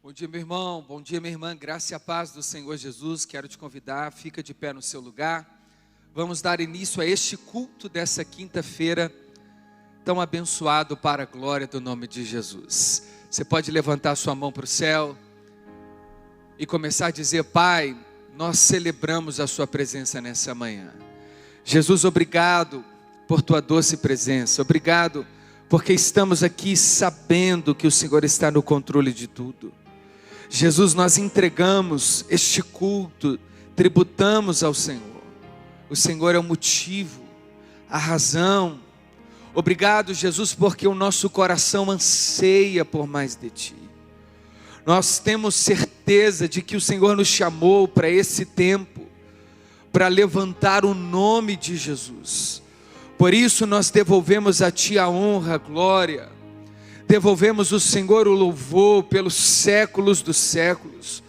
Bom dia, meu irmão, bom dia, minha irmã, graça e a paz do Senhor Jesus. Quero te convidar, fica de pé no seu lugar. Vamos dar início a este culto dessa quinta-feira, tão abençoado para a glória do nome de Jesus. Você pode levantar sua mão para o céu e começar a dizer: Pai, nós celebramos a sua presença nessa manhã. Jesus, obrigado por tua doce presença, obrigado porque estamos aqui sabendo que o Senhor está no controle de tudo. Jesus, nós entregamos este culto, tributamos ao Senhor. O Senhor é o motivo, a razão. Obrigado, Jesus, porque o nosso coração anseia por mais de Ti. Nós temos certeza de que o Senhor nos chamou para esse tempo, para levantar o nome de Jesus. Por isso nós devolvemos a Ti a honra, a glória. Devolvemos ao Senhor o louvor pelos séculos dos séculos.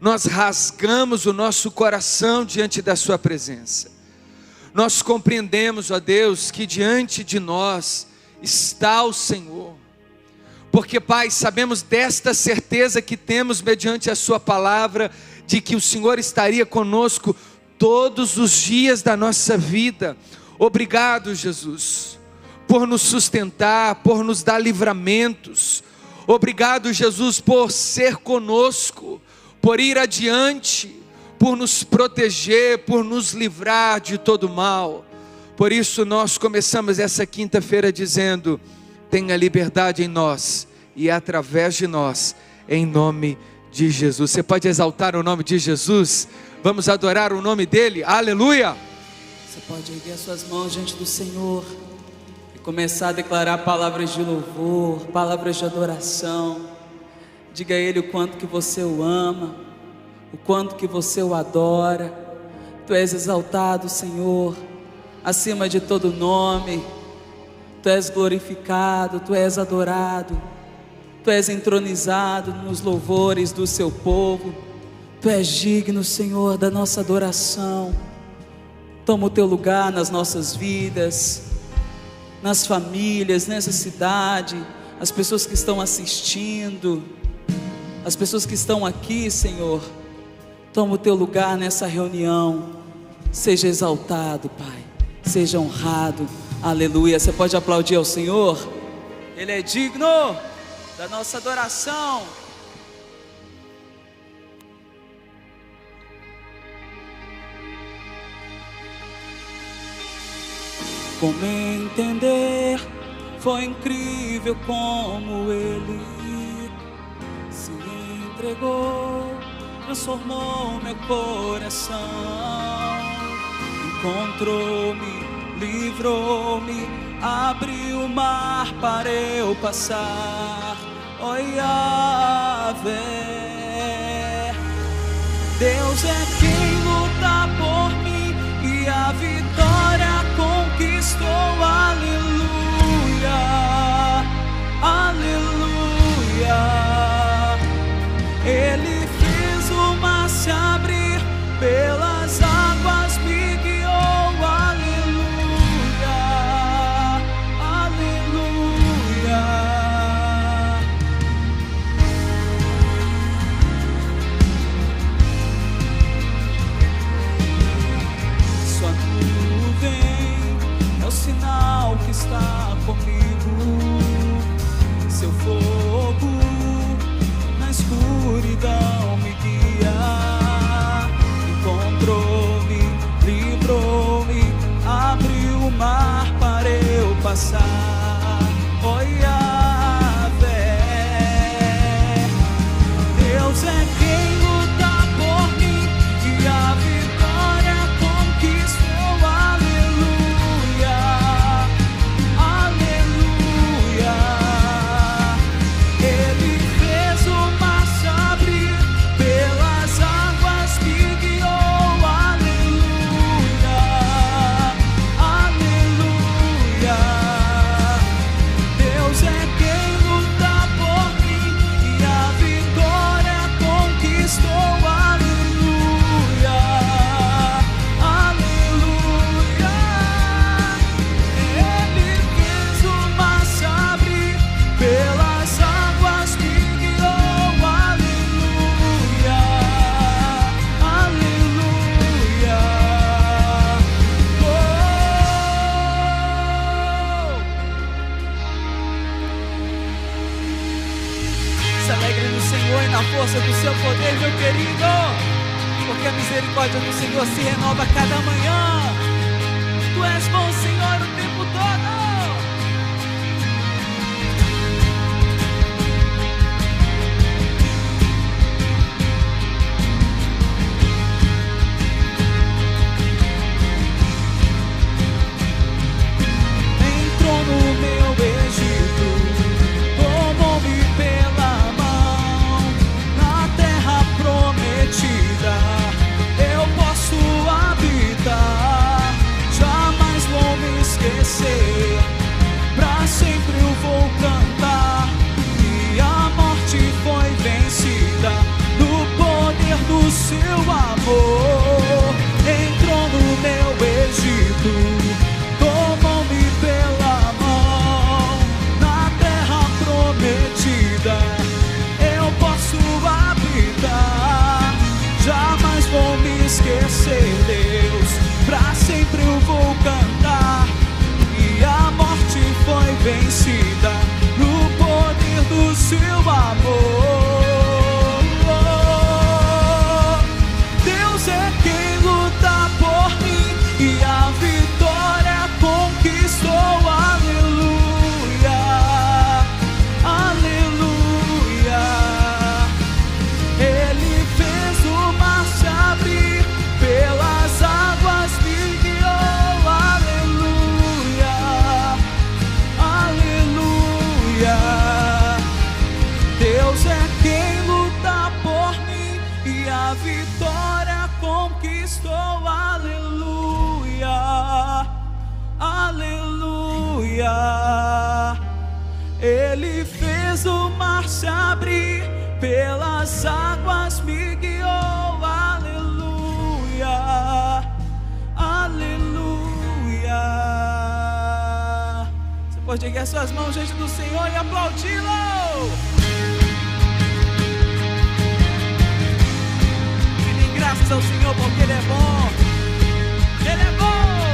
Nós rasgamos o nosso coração diante da Sua presença. Nós compreendemos, ó Deus, que diante de nós está o Senhor. Porque, Pai, sabemos desta certeza que temos mediante a Sua palavra, de que o Senhor estaria conosco todos os dias da nossa vida. Obrigado, Jesus, por nos sustentar, por nos dar livramentos. Obrigado, Jesus, por ser conosco, por ir adiante, por nos proteger, por nos livrar de todo mal. Por isso nós começamos essa quinta-feira dizendo: tenha liberdade em nós e através de nós, em nome de Jesus. Você pode exaltar o nome de Jesus? Vamos adorar o nome dEle, aleluia! Você pode erguer as suas mãos diante do Senhor e começar a declarar palavras de louvor, palavras de adoração. Diga a Ele o quanto que você o ama, o quanto que você o adora. Tu és exaltado, Senhor, acima de todo nome. Tu és glorificado, Tu és adorado, Tu és entronizado nos louvores do Seu povo. Tu és digno, Senhor, da nossa adoração. Toma o Teu lugar nas nossas vidas, nas famílias, nessa cidade, as pessoas que estão assistindo, as pessoas que estão aqui, Senhor. Toma o Teu lugar nessa reunião. Seja exaltado, Pai, seja honrado, aleluia. Você pode aplaudir ao Senhor? Ele é digno da nossa adoração. Como entender, foi incrível como Ele se entregou, transformou meu coração, encontrou-me, livrou-me, abriu o mar para eu passar. Oh, Yahvé, Deus é quem luta por mim e a vitória conquistou. Aleluia, aleluia. Ele fez o mar se abrir, pelas águas me guiou. Aleluia, aleluia. Sua nuvem é o sinal que está comigo. Seu fogo na escuridão me guia. Encontrou-me, livrou-me, abriu o mar para eu passar. Oh, Yahvé, Deus é quem luta por mim e a vitória conquistou. Aleluia, aleluia. Ele fez o mar se abrir, pelas águas me guiou. Aleluia, aleluia. Se alegre no Senhor e na força do seu poder, meu querido, porque a misericórdia do Senhor se renova a cada manhã. Tu és bom, Senhor, o tempo todo. Entrou no meu Egito, tomou-me pela mão, na terra prometida eu posso habitar, jamais vou me esquecer, pra sempre eu vou cantar, e a morte foi vencida, no poder do seu amor. Entrou no meu Egito, tomou-me pela mão, na terra prometida eu posso habitar, jamais vou me esquecer, Deus, pra sempre eu vou cantar, e a morte foi vencida, no poder do seu amor. Deus é quem luta por mim, e a vitória conquistou, aleluia, aleluia. Ele fez o mar se abrir, pelas águas me guiou, aleluia, aleluia. Deus é quem luta por mim, e a vitória conquistou, aleluia, aleluia. Ele fez o mar se abrir, pelas águas me guiou, aleluia, aleluia. Você pode erguer suas mãos diante do Senhor e aplaudi-lo. E dê graças ao Senhor, porque Ele é bom. Ele é bom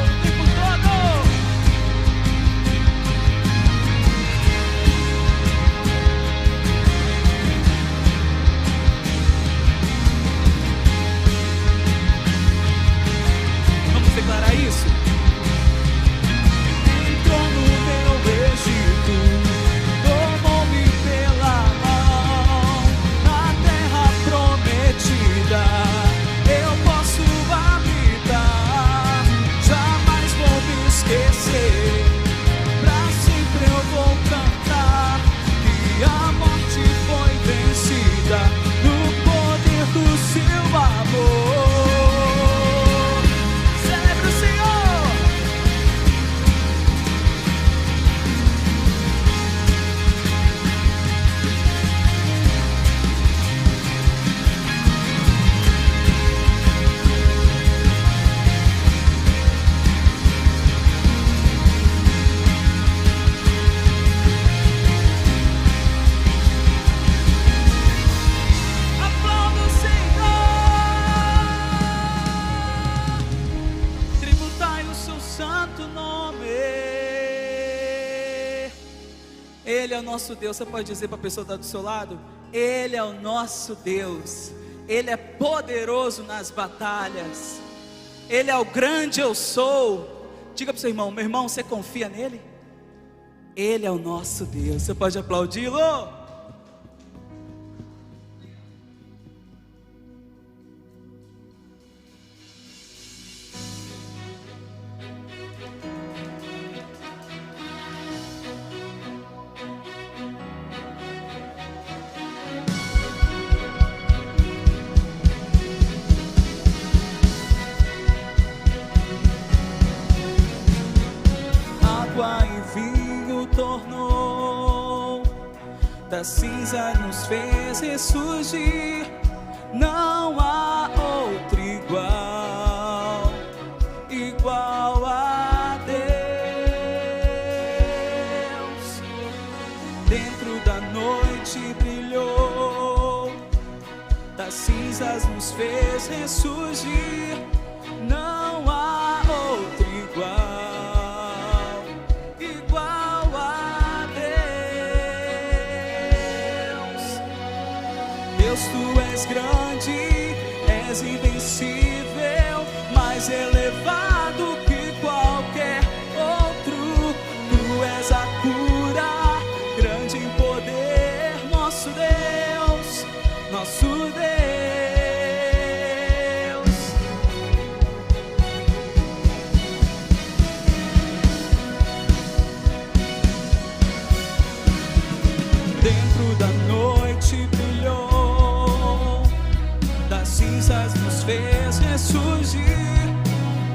o tempo todo. Vamos declarar isso? Entrou no meu Egito, tomou-me pela mão, na terra prometida eu posso habitar, jamais vou me esquecer, pra sempre eu vou cantar, e a morte foi vencida, no poder do seu amor. Celebre o Senhor. Aplauda o Senhor. Tributai o seu santo nome. Ele é o nosso Deus. Você pode dizer para a pessoa que está do seu lado: Ele é o nosso Deus. Ele é poderoso nas batalhas. Ele é o grande eu sou. Diga para o seu irmão: meu irmão, você confia nele? Ele é o nosso Deus. Você pode aplaudi-lo? Água e vinho tornou, das cinzas nos fez ressurgir. Não há outro igual, igual a Deus. Dentro da noite brilhou, das cinzas nos fez ressurgir. Não há outro igual, igual a Deus. Deus, tu és grande, és invencível, mais elevado que qualquer outro. Tu és a cura, grande em poder, nosso Deus, nosso Deus. Dentro da noite brilhou, das cinzas nos fez ressurgir.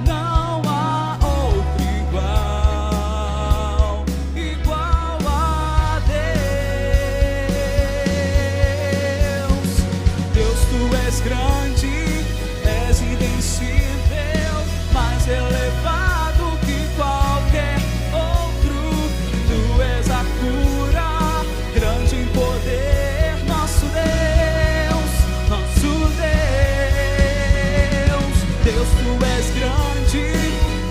Não há outro igual, igual a Deus. Deus, tu és grande, és invencível, mais elevado que qualquer outro. Tu és a cura, grande em poder, nosso Deus, nosso Deus. Deus, tu és grande,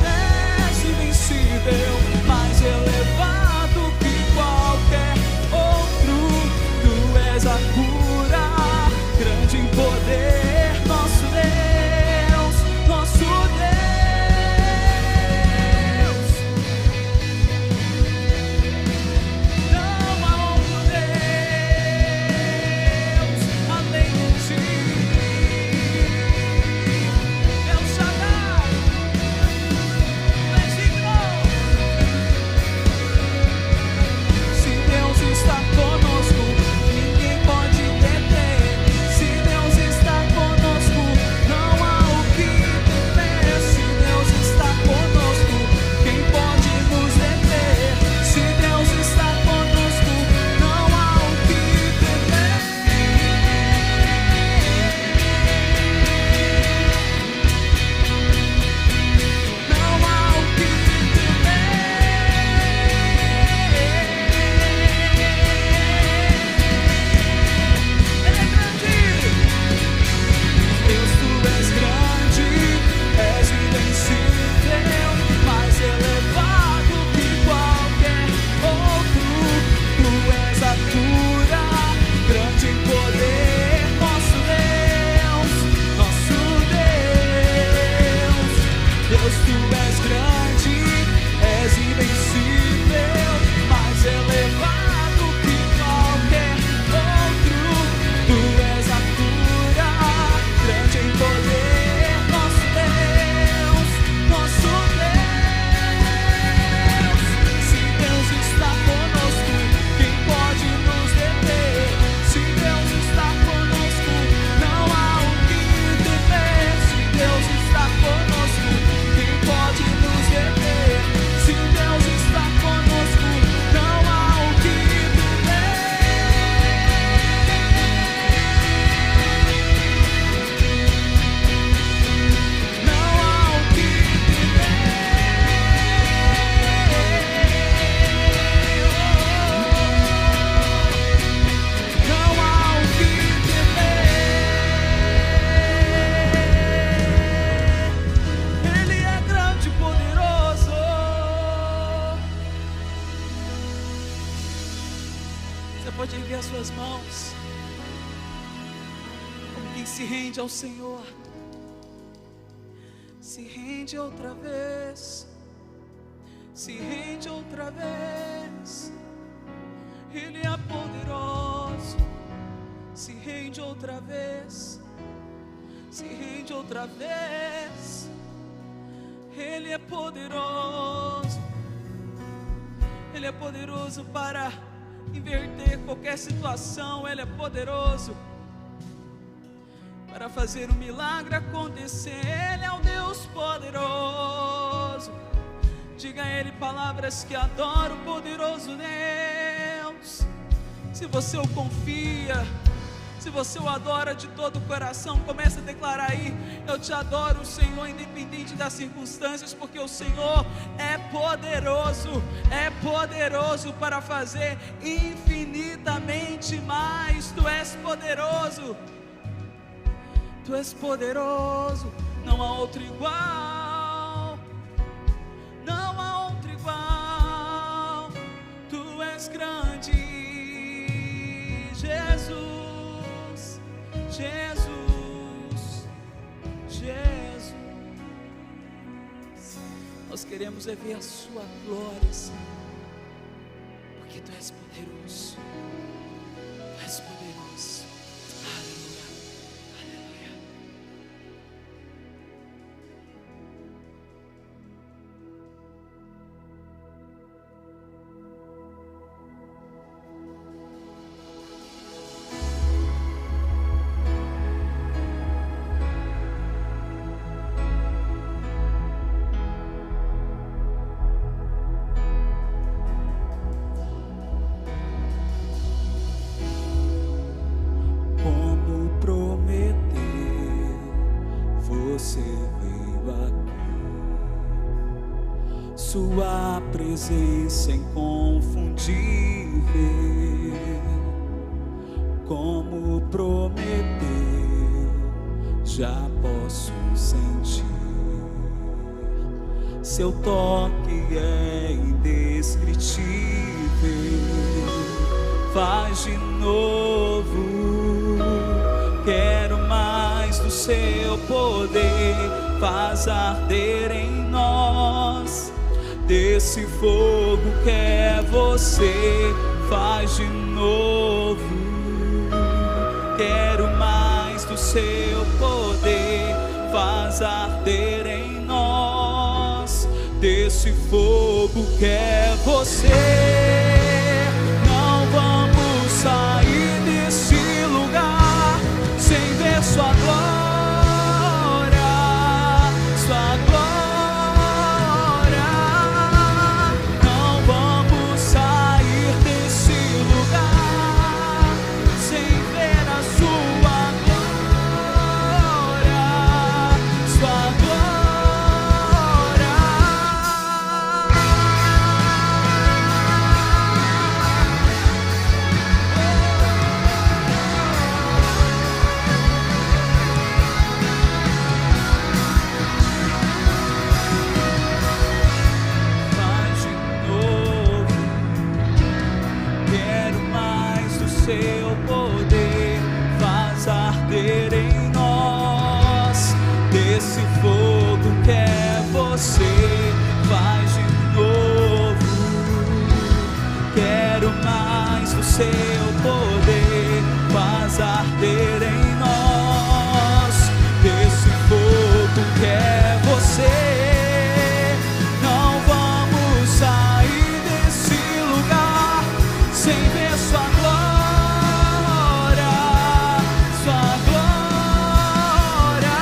és invencível, mais elevado que qualquer outro. Tu és a cura, grande em poder, nosso Deus, nosso Deus. Não há outro Deus além de ti. El Shaddai, tu és digno. Se Deus está conosco, ninguém pode deter. Se Deus está conosco, não há o que temer. Se Deus está conosco, quem pode nos deter? Se Deus está conosco, não há o que temer. Não há o que Deus, tu és grande, és invencível, mais elevado que qualquer outro. Tu és a cura, grande em poder, nosso Deus, nosso Deus. Deus, tu és grande, és invencível, mais elevado que qualquer outro. Tu és a cura, grande em poder, nosso Deus, nosso Deus. Se Deus está conosco, quem pode nos deter? Se Deus está conosco, não há o que temer. Se Deus está conosco, quem pode nos deter? Se Deus está conosco, não há o que temer. Não há o que temer. Não há o que temer. Ele é grande e poderoso. Você pode erguer as suas mãos como quem se rende ao Senhor. Se rende outra vez, se rende outra vez. Ele é poderoso. Se rende outra vez, se rende outra vez. Ele é poderoso. Ele é poderoso para inverter qualquer situação. Ele é poderoso para fazer um milagre acontecer. Ele é o Deus poderoso. Diga a Ele palavras que adora o poderoso Deus. Se você o confia, se você o adora de todo o coração, comece a declarar aí: eu te adoro, Senhor, independente das circunstâncias, porque o Senhor é poderoso para fazer infinitamente mais. Tu és poderoso, Tu és poderoso, não há outro igual, não há outro igual. Tu és grande, Jesus, queremos é ver a sua glória, Senhor, porque Tu és poderoso, Tu és poderoso. Aleluia, aleluia. Sua presença inconfundível, como prometeu, já posso sentir. Seu toque é indescritível, faz de novo. Quero mais do Seu poder, faz arder em nós desse fogo que é Você, faz de novo. Quero mais do Seu poder, faz arder em nós desse fogo que é Você. Não vamos sair desse lugar sem ver Sua glória. Seu poder faz arder em nós desse fogo que é Você. Não vamos sair desse lugar sem ver Sua glória, Sua glória.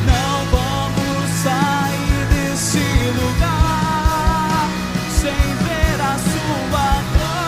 Não vamos sair desse lugar sem ver a Sua glória.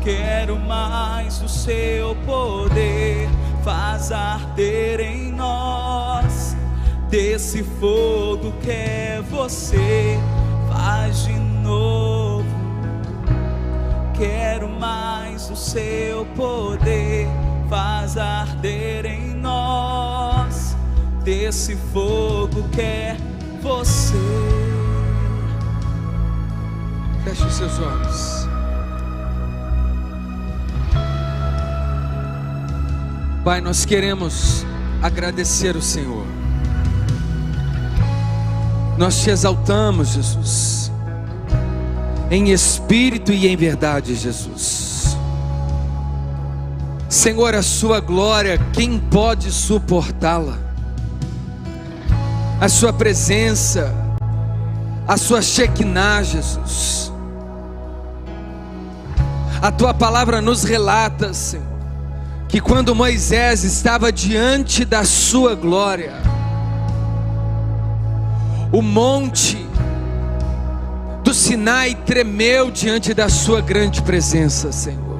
Quero mais do Seu poder, faz arder em nós desse fogo que é Você, faz de novo. Quero mais do Seu poder, faz arder em nós desse fogo que é Você. Feche os seus olhos. Pai, nós queremos agradecer o Senhor. Nós Te exaltamos, Jesus, em espírito e em verdade, Jesus. Senhor, a sua glória, quem pode suportá-la? A sua presença, a sua Shekinah, Jesus. A tua palavra nos relata, Senhor, que quando Moisés estava diante da sua glória, o monte do Sinai tremeu diante da sua grande presença, Senhor.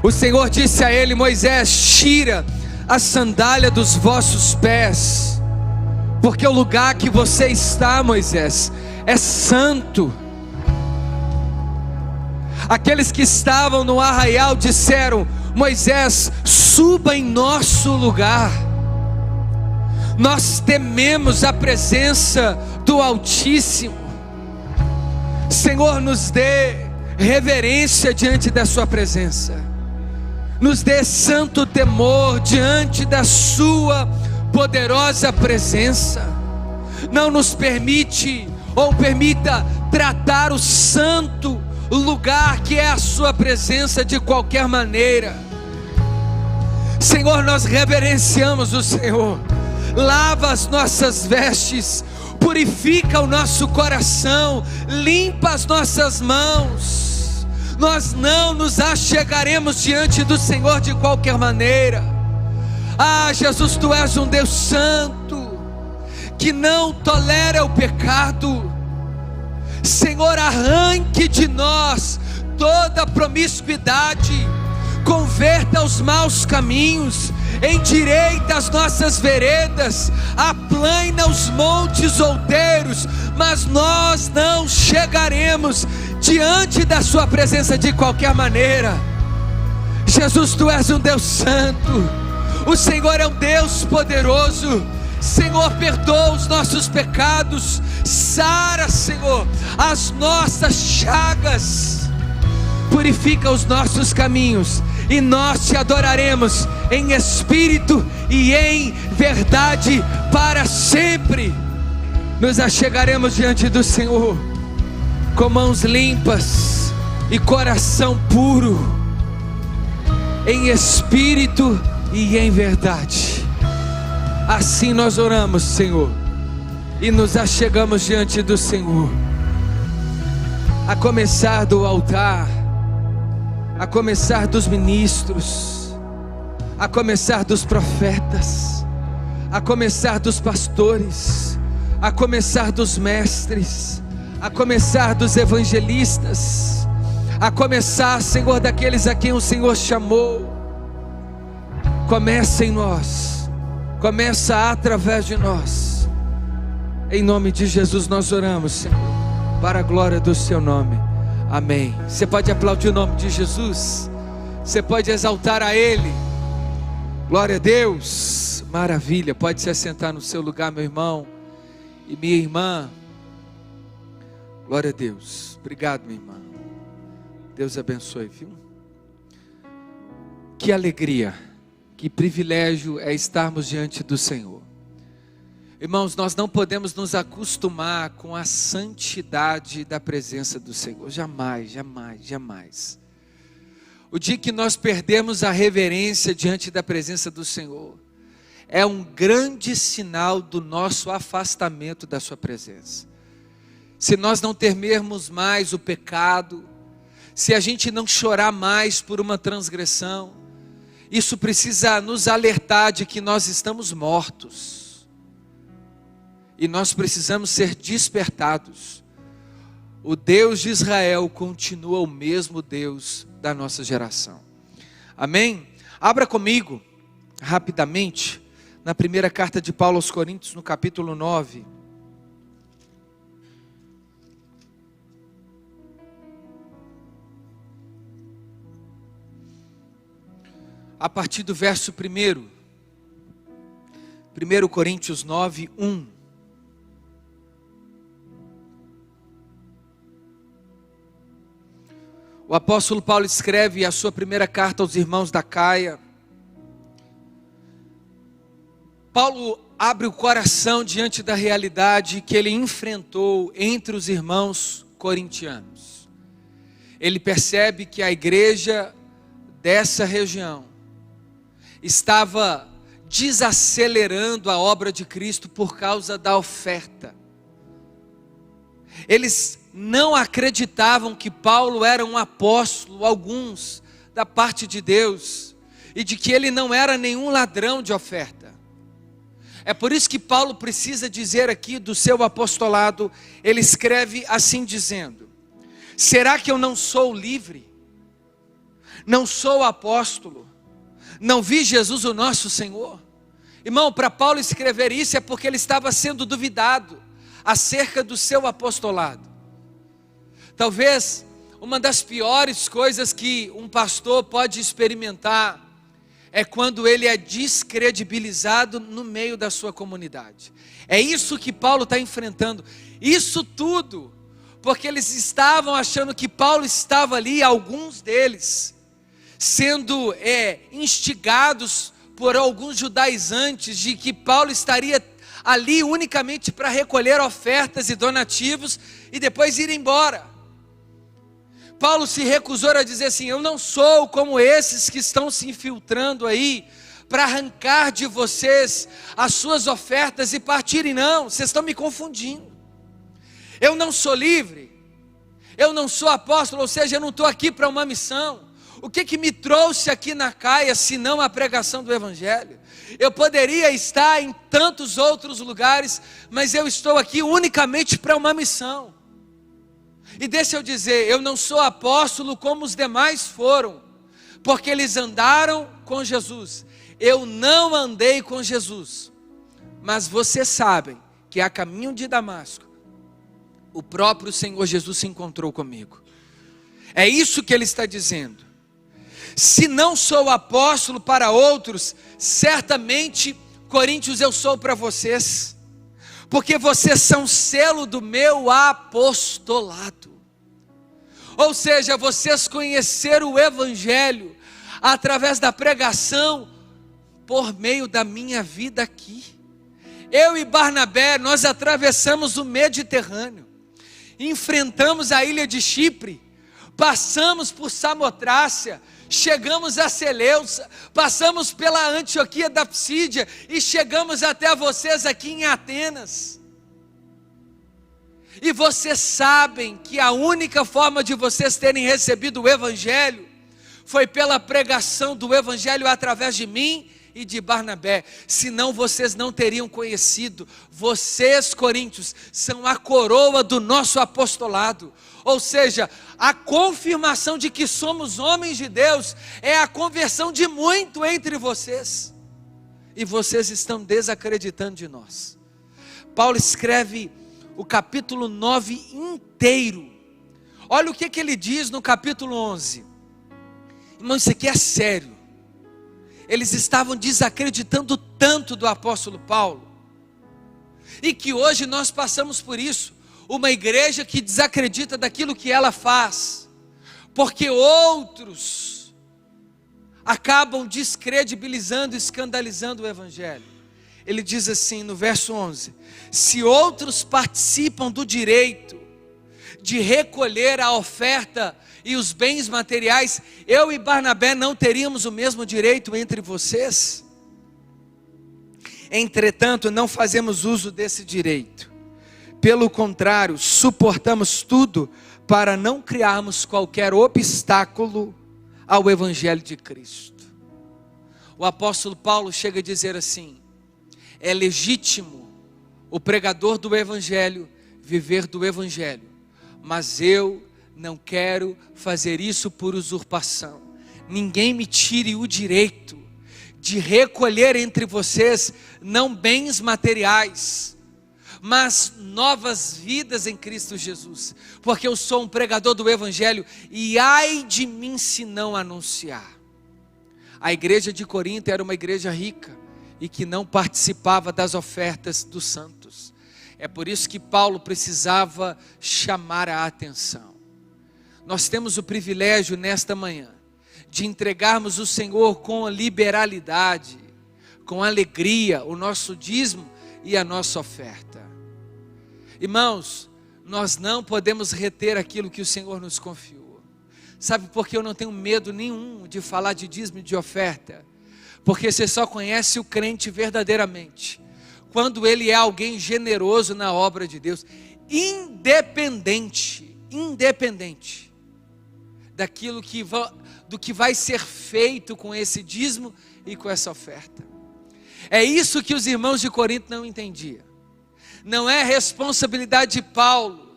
O Senhor disse a ele: Moisés, tira a sandália dos vossos pés, porque o lugar que você está, Moisés, é santo. Aqueles que estavam no arraial disseram: Moisés, suba em nosso lugar. Nós tememos a presença do Altíssimo. Senhor, nos dê reverência diante da sua presença. Nos dê santo temor diante da sua poderosa presença. Não nos permite ou permita tratar o santo lugar que é a sua presença de qualquer maneira. Senhor, nós reverenciamos o Senhor. Lava as nossas vestes, purifica o nosso coração, limpa as nossas mãos. Nós não nos achegaremos diante do Senhor de qualquer maneira. Ah, Jesus, tu és um Deus santo, que não tolera o pecado. Senhor, arranque de nós toda promiscuidade, converta os maus caminhos, endireita as nossas veredas, aplana os montes outeiros, mas nós não chegaremos diante da sua presença de qualquer maneira. Jesus, tu és um Deus santo, o Senhor é um Deus poderoso. Senhor, perdoa os nossos pecados, sara, Senhor, as nossas chagas, purifica os nossos caminhos, e nós te adoraremos em espírito e em verdade para sempre. Nos achegaremos diante do Senhor com mãos limpas e coração puro, em espírito e em verdade. Assim nós oramos, Senhor, e nos achegamos diante do Senhor, a começar do altar, a começar dos ministros, a começar dos profetas, a começar dos pastores, a começar dos mestres, a começar dos evangelistas, a começar, Senhor, daqueles a quem o Senhor chamou. Começa em nós, começa através de nós. Em nome de Jesus nós oramos, Senhor, para a glória do seu nome. Amém. Você pode aplaudir o nome de Jesus? Você pode exaltar a Ele? Glória a Deus. Maravilha. Pode se assentar no seu lugar, meu irmão e minha irmã. Glória a Deus. Obrigado, minha irmã. Deus abençoe, viu? Que alegria, que privilégio é estarmos diante do Senhor. Irmãos, nós não podemos nos acostumar com a santidade da presença do Senhor. Jamais, jamais, jamais. O dia que nós perdemos a reverência diante da presença do Senhor, é um grande sinal do nosso afastamento da sua presença. Se nós não temermos mais o pecado, se a gente não chorar mais por uma transgressão, isso precisa nos alertar de que nós estamos mortos. E nós precisamos ser despertados. O Deus de Israel continua o mesmo Deus da nossa geração. Amém? Abra comigo, rapidamente, na primeira carta de Paulo aos Coríntios, no capítulo 9. A partir do verso 1. 1 Coríntios 9, 1. O apóstolo Paulo escreve a sua primeira carta aos irmãos da Caia. Paulo abre o coração diante da realidade que ele enfrentou entre os irmãos corintianos. Ele percebe que a igreja dessa região estava desacelerando a obra de Cristo por causa da oferta. Eles não acreditavam que Paulo era um apóstolo, alguns, da parte de Deus, e de que ele não era nenhum ladrão de oferta. É por isso que Paulo precisa dizer aqui do seu apostolado, ele escreve assim dizendo: será que eu não sou livre? Não sou apóstolo? Não vi Jesus o nosso Senhor? Irmão, para Paulo escrever isso é porque ele estava sendo duvidado acerca do seu apostolado. Talvez uma das piores coisas que um pastor pode experimentar é quando ele é descredibilizado no meio da sua comunidade. É isso que Paulo está enfrentando. Isso tudo porque eles estavam achando que Paulo estava ali, alguns deles, sendo instigados por alguns judaizantes de que Paulo estaria ali unicamente para recolher ofertas e donativos e depois ir embora. Paulo se recusou a dizer assim: eu não sou como esses que estão se infiltrando aí para arrancar de vocês as suas ofertas e partirem. Não, vocês estão me confundindo. Eu não sou livre, eu não sou apóstolo, ou seja, eu não estou aqui para uma missão. O que me trouxe aqui na Caia, senão a pregação do Evangelho? Eu poderia estar em tantos outros lugares, mas eu estou aqui unicamente para uma missão. E deixa eu dizer, eu não sou apóstolo como os demais foram, porque eles andaram com Jesus. Eu não andei com Jesus, mas vocês sabem que a caminho de Damasco, o próprio Senhor Jesus se encontrou comigo. É isso que ele está dizendo. Se não sou apóstolo para outros, certamente, Coríntios, eu sou para vocês, porque vocês são selo do meu apostolado. Ou seja, vocês conheceram o Evangelho através da pregação por meio da minha vida aqui. Eu e Barnabé, nós atravessamos o Mediterrâneo, enfrentamos a ilha de Chipre, passamos por Samotrácia, chegamos a Seleucia, passamos pela Antioquia da Psídia e chegamos até vocês aqui em Atenas. E vocês sabem que a única forma de vocês terem recebido o Evangelho foi pela pregação do Evangelho através de mim e de Barnabé. Senão vocês não teriam conhecido. Vocês, coríntios, são a coroa do nosso apostolado. Ou seja, a confirmação de que somos homens de Deus é a conversão de muito entre vocês. E vocês estão desacreditando de nós. Paulo escreve o capítulo 9 inteiro. Olha o que ele diz no capítulo 11. Irmão, isso aqui é sério. Eles estavam desacreditando tanto do apóstolo Paulo, e que hoje nós passamos por isso. Uma igreja que desacredita daquilo que ela faz, porque outros acabam descredibilizando, escandalizando o Evangelho. Ele diz assim no verso 11: se outros participam do direito de recolher a oferta e os bens materiais, eu e Barnabé não teríamos o mesmo direito entre vocês? Entretanto, não fazemos uso desse direito. Pelo contrário, suportamos tudo para não criarmos qualquer obstáculo ao Evangelho de Cristo. O apóstolo Paulo chega a dizer assim: é legítimo o pregador do Evangelho viver do Evangelho, mas eu não quero fazer isso por usurpação. Ninguém me tire o direito de recolher entre vocês não bens materiais, mas novas vidas em Cristo Jesus, porque eu sou um pregador do Evangelho, e ai de mim se não anunciar. A igreja de Corinto era uma igreja rica, e que não participava das ofertas dos santos. É por isso que Paulo precisava chamar a atenção. Nós temos o privilégio nesta manhã, de entregarmos o Senhor com liberalidade, com alegria, o nosso dízimo e a nossa oferta. Irmãos, nós não podemos reter aquilo que o Senhor nos confiou. Sabe por que eu não tenho medo nenhum de falar de dízimo e de oferta? Porque você só conhece o crente verdadeiramente quando ele é alguém generoso na obra de Deus, independente do que vai ser feito com esse dízimo e com essa oferta. É isso que os irmãos de Corinto não entendiam. Não é responsabilidade de Paulo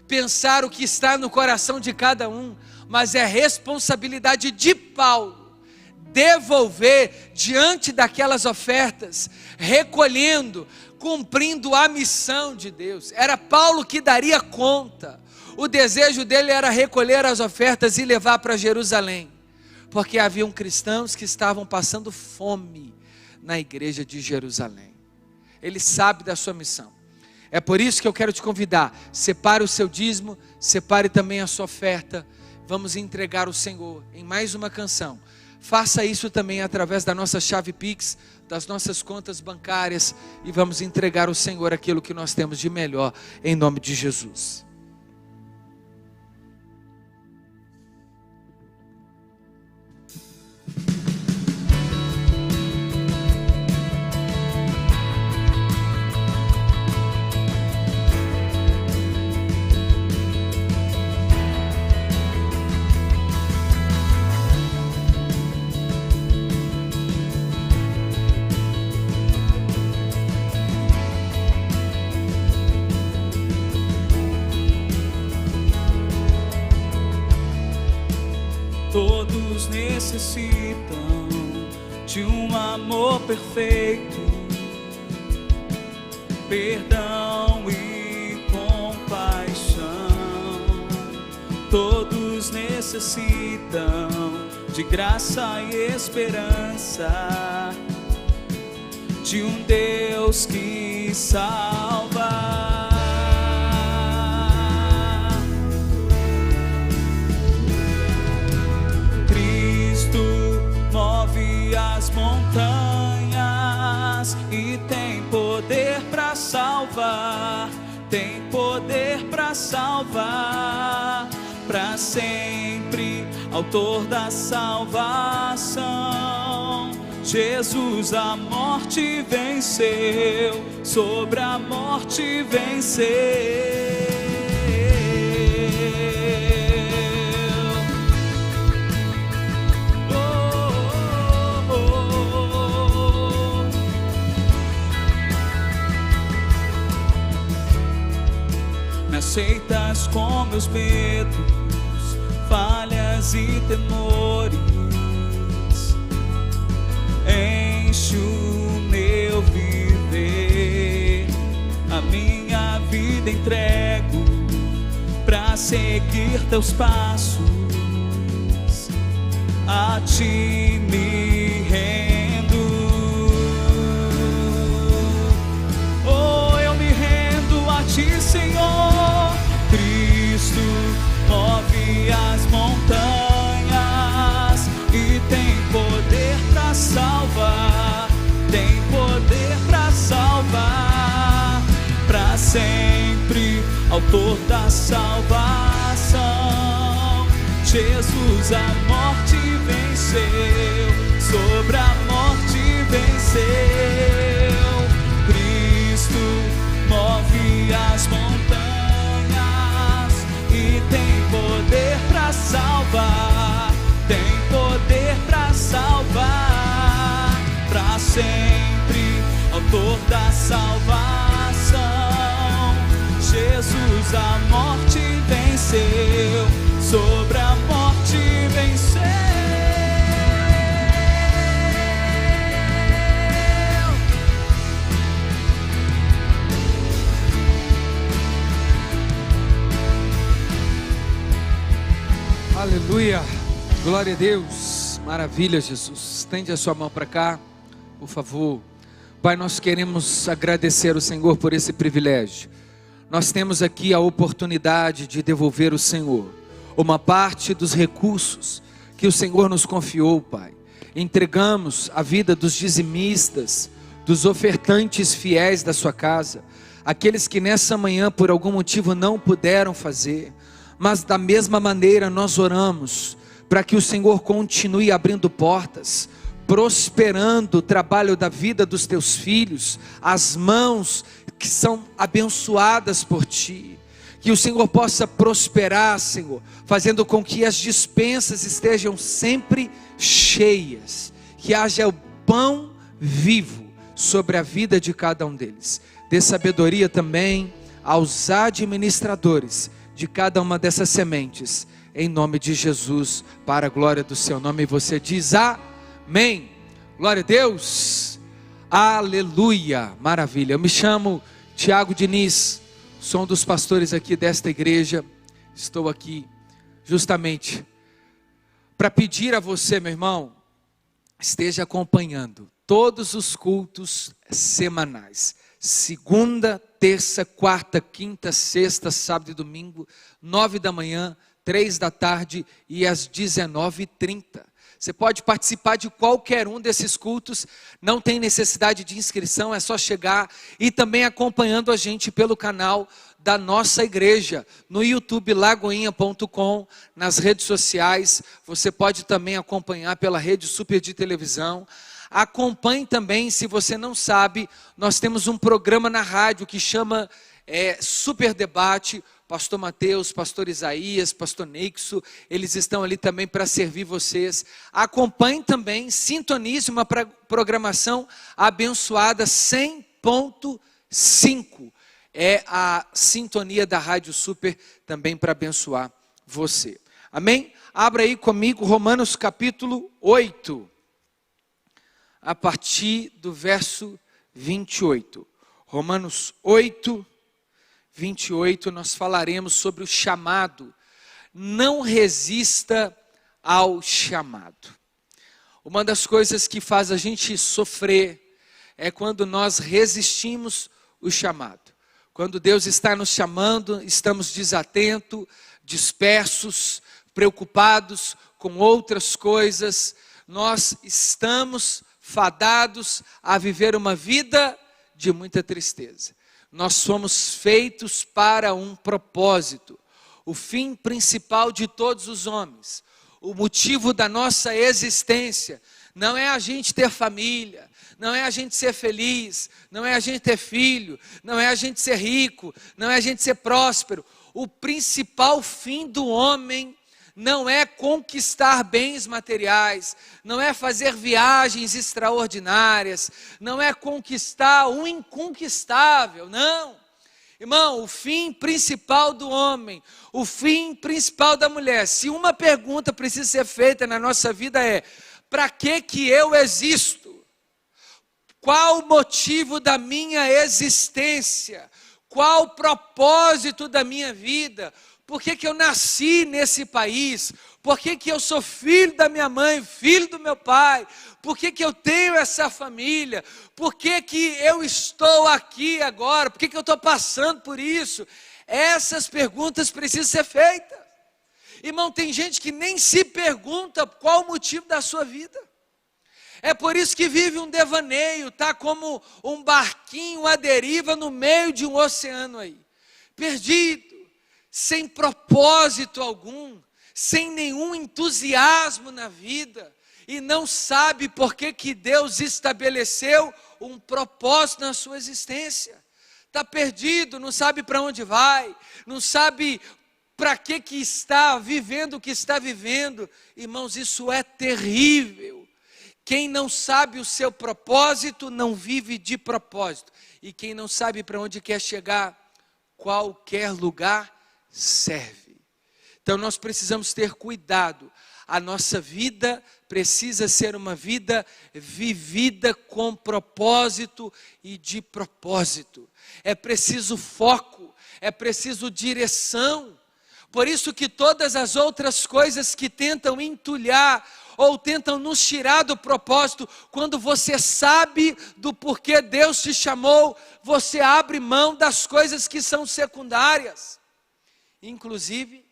pensar o que está no coração de cada um, mas é responsabilidade de Paulo devolver diante daquelas ofertas, recolhendo, cumprindo a missão de Deus. Era Paulo que daria conta. O desejo dele era recolher as ofertas e levar para Jerusalém, porque haviam cristãos que estavam passando fome na igreja de Jerusalém. Ele sabe da sua missão. É por isso que eu quero te convidar: separe o seu dízimo, separe também a sua oferta. Vamos entregar ao Senhor em mais uma canção. Faça isso também através da nossa chave Pix, das nossas contas bancárias, e vamos entregar ao Senhor aquilo que nós temos de melhor, em nome de Jesus. Todos necessitam de um amor perfeito, perdão e compaixão. Todos necessitam de graça e esperança, de um Deus que salva. Move as montanhas e tem poder para salvar, tem poder para salvar, para sempre, autor da salvação. Jesus a morte venceu, sobre a morte venceu. Me aceitas com meus medos, falhas e temores. Enche o meu viver, a minha vida entrego pra seguir teus passos. A ti me rendo. Oh, eu me rendo a ti, Senhor. Cristo move as montanhas e tem poder para salvar, tem poder para salvar, para sempre, autor da salvação. Jesus a morte venceu, sobre a morte venceu. Cristo move as montanhas e tem poder para salvar, tem poder para salvar, para sempre, autor da salvação. Jesus a morte venceu, sobre a morte venceu. Aleluia, glória a Deus, maravilha, Jesus. Estende a sua mão para cá, por favor. Pai, nós queremos agradecer ao Senhor por esse privilégio. Nós temos aqui a oportunidade de devolver ao Senhor uma parte dos recursos que o Senhor nos confiou, Pai. Entregamos a vida dos dizimistas, dos ofertantes fiéis da sua casa, aqueles que nessa manhã por algum motivo não puderam fazer. mas da mesma maneira nós oramos para que o Senhor continue abrindo portas, prosperando o trabalho da vida dos teus filhos, as mãos que são abençoadas por Ti, que o Senhor possa prosperar, Senhor, fazendo com que as despensas estejam sempre cheias, que haja o pão vivo sobre a vida de cada um deles. Dê sabedoria também aos administradores de cada uma dessas sementes, em nome de Jesus, para a glória do seu nome. E você diz amém. Glória a Deus, aleluia, maravilha. Eu me chamo Tiago Diniz, sou um dos pastores aqui desta igreja. Estou aqui justamente para pedir a você, meu irmão, esteja acompanhando todos os cultos semanais, segunda, terça, quarta, quinta, sexta, sábado e domingo, 9 da manhã, 3 da tarde e às 19h30. Você pode participar de qualquer um desses cultos, não tem necessidade de inscrição, é só chegar, e também acompanhando a gente pelo canal da nossa igreja, no YouTube Lagoinha.com, nas redes sociais. Você pode também acompanhar pela Rede Super de televisão. Acompanhe também, se você não sabe, nós temos um programa na rádio que chama Super Debate. Pastor Mateus, Pastor Isaías, Pastor Neixo, eles estão ali também para servir vocês. Acompanhe também, sintonize uma programação abençoada 100.5. É a sintonia da Rádio Super também para abençoar você. Amém? Abra aí comigo Romanos capítulo 8, a partir do verso 28. Romanos 8, 28, nós falaremos sobre o chamado. Não resista ao chamado. Uma das coisas que faz a gente sofrer é quando nós resistimos o chamado. Quando Deus está nos chamando, estamos desatentos, dispersos, preocupados com outras coisas. Nós estamos fadados a viver uma vida de muita tristeza. Nós somos feitos para um propósito. O fim principal de todos os homens, o motivo da nossa existência, não é a gente ter família, não é a gente ser feliz, não é a gente ter filho, não é a gente ser rico, não é a gente ser próspero. O principal fim do homem não é conquistar bens materiais, não é fazer viagens extraordinárias, não é conquistar o inconquistável, não. Irmão, o fim principal do homem, o fim principal da mulher, se uma pergunta precisa ser feita na nossa vida é: para que eu existo? Qual o motivo da minha existência? Qual o propósito da minha vida? Por que eu nasci nesse país? Por que eu sou filho da minha mãe, filho do meu pai? Por que eu tenho essa família? Por que eu estou aqui agora? Por que eu estou passando por isso? Essas perguntas precisam ser feitas. Irmão, tem gente que nem se pergunta qual o motivo da sua vida. É por isso que vive um devaneio, tá como um barquinho à deriva no meio de um oceano aí, perdido, sem propósito algum, sem nenhum entusiasmo na vida, e não sabe por que Deus estabeleceu um propósito na sua existência. Está perdido, não sabe para onde vai, não sabe para que está vivendo o que está vivendo. Irmãos, isso é terrível. Quem não sabe o seu propósito, não vive de propósito. E quem não sabe para onde quer chegar, qualquer lugar serve. Então nós precisamos ter cuidado. A nossa vida precisa ser uma vida vivida com propósito e de propósito. É preciso foco, é preciso direção. Por isso que todas as outras coisas que tentam entulhar ou tentam nos tirar do propósito, quando você sabe do porquê Deus te chamou, você abre mão das coisas que são secundárias, inclusive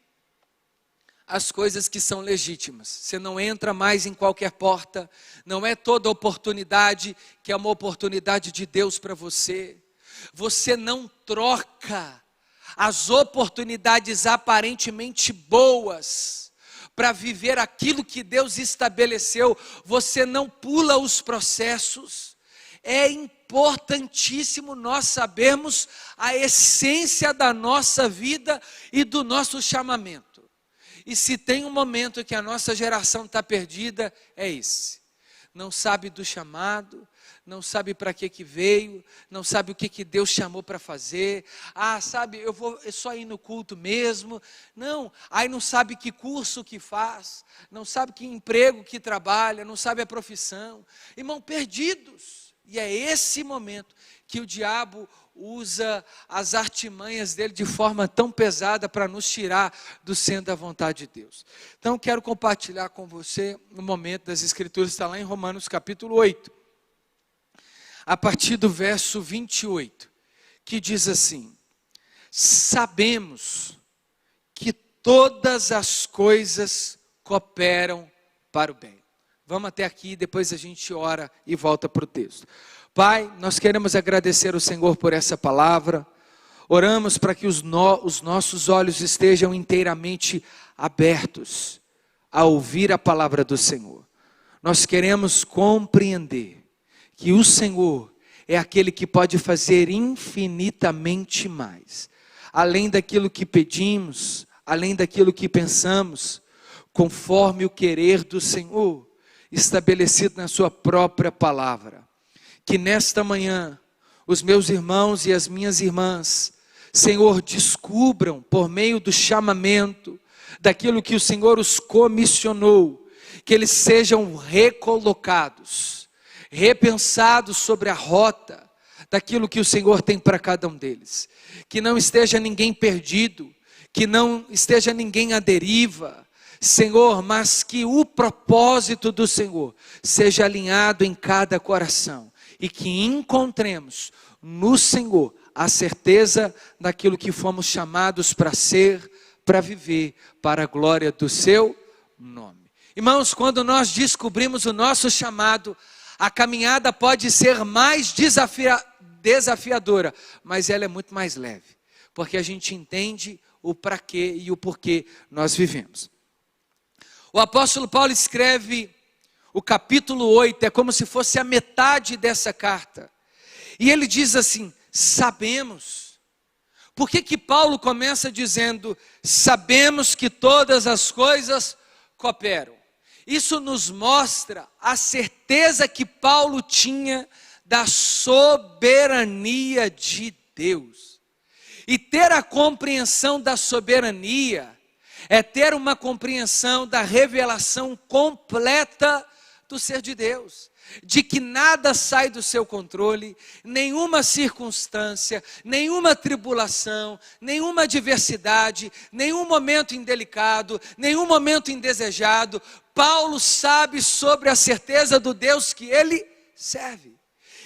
as coisas que são legítimas. Você não entra mais em qualquer porta, não é toda oportunidade que é uma oportunidade de Deus para você. Você não troca as oportunidades aparentemente boas para viver aquilo que Deus estabeleceu, você não pula os processos. É importantíssimo nós sabermos a essência da nossa vida e do nosso chamamento. E se tem um momento que a nossa geração está perdida, é esse. Não sabe do chamado, não sabe para que veio, não sabe o que Deus chamou para fazer. Sabe, eu vou só ir no culto mesmo. Não, aí não sabe que curso que faz, não sabe que emprego que trabalha, não sabe a profissão. Irmão, perdidos. E é esse momento que o diabo usa as artimanhas dele de forma tão pesada para nos tirar do centro da vontade de Deus. Então quero compartilhar com você um momento das Escrituras, está lá em Romanos capítulo 8, a partir do verso 28, que diz assim: sabemos que todas as coisas cooperam para o bem. Vamos até aqui, depois a gente ora e volta para o texto. Pai, nós queremos agradecer ao Senhor por essa palavra. Oramos para que os nossos olhos estejam inteiramente abertos a ouvir a palavra do Senhor. Nós queremos compreender que o Senhor é aquele que pode fazer infinitamente mais, além daquilo que pedimos, além daquilo que pensamos, conforme o querer do Senhor, estabelecido na sua própria palavra. Que nesta manhã, os meus irmãos e as minhas irmãs, Senhor, descubram por meio do chamamento, daquilo que o Senhor os comissionou, que eles sejam recolocados, repensados sobre a rota daquilo que o Senhor tem para cada um deles. Que não esteja ninguém perdido, que não esteja ninguém à deriva, Senhor, mas que o propósito do Senhor seja alinhado em cada coração. E que encontremos no Senhor a certeza daquilo que fomos chamados para ser, para viver, para a glória do seu nome. Irmãos, quando nós descobrimos o nosso chamado, a caminhada pode ser mais desafiadora, mas ela é muito mais leve, porque a gente entende o para quê e o porquê nós vivemos. O apóstolo Paulo escreve o capítulo 8, é como se fosse a metade dessa carta. E ele diz assim: sabemos. Por que Paulo começa dizendo, sabemos que todas as coisas cooperam? Isso nos mostra a certeza que Paulo tinha da soberania de Deus. E ter a compreensão da soberania é ter uma compreensão da revelação completa do ser de Deus, de que nada sai do seu controle, nenhuma circunstância, nenhuma tribulação, nenhuma adversidade, nenhum momento indelicado, nenhum momento indesejado. Paulo sabe sobre a certeza do Deus que ele serve.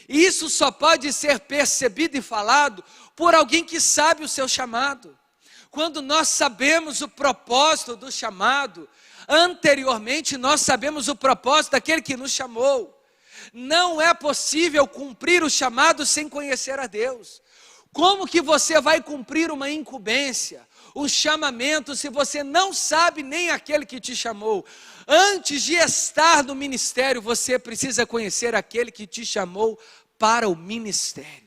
E isso só pode ser percebido e falado por alguém que sabe o seu chamado. Quando nós sabemos o propósito do chamado, anteriormente nós sabemos o propósito daquele que nos chamou. Não é possível cumprir o chamado sem conhecer a Deus. Como que você vai cumprir uma incumbência, o chamamento, se você não sabe nem aquele que te chamou? Antes de estar no ministério, você precisa conhecer aquele que te chamou para o ministério.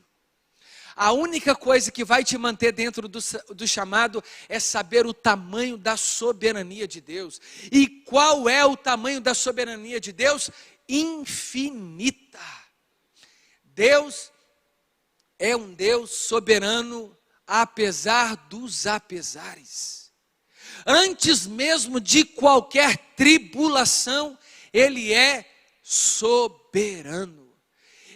A única coisa que vai te manter dentro do chamado é saber o tamanho da soberania de Deus. E qual é o tamanho da soberania de Deus? Infinita. Deus é um Deus soberano, apesar dos apesares. Antes mesmo de qualquer tribulação, Ele é soberano.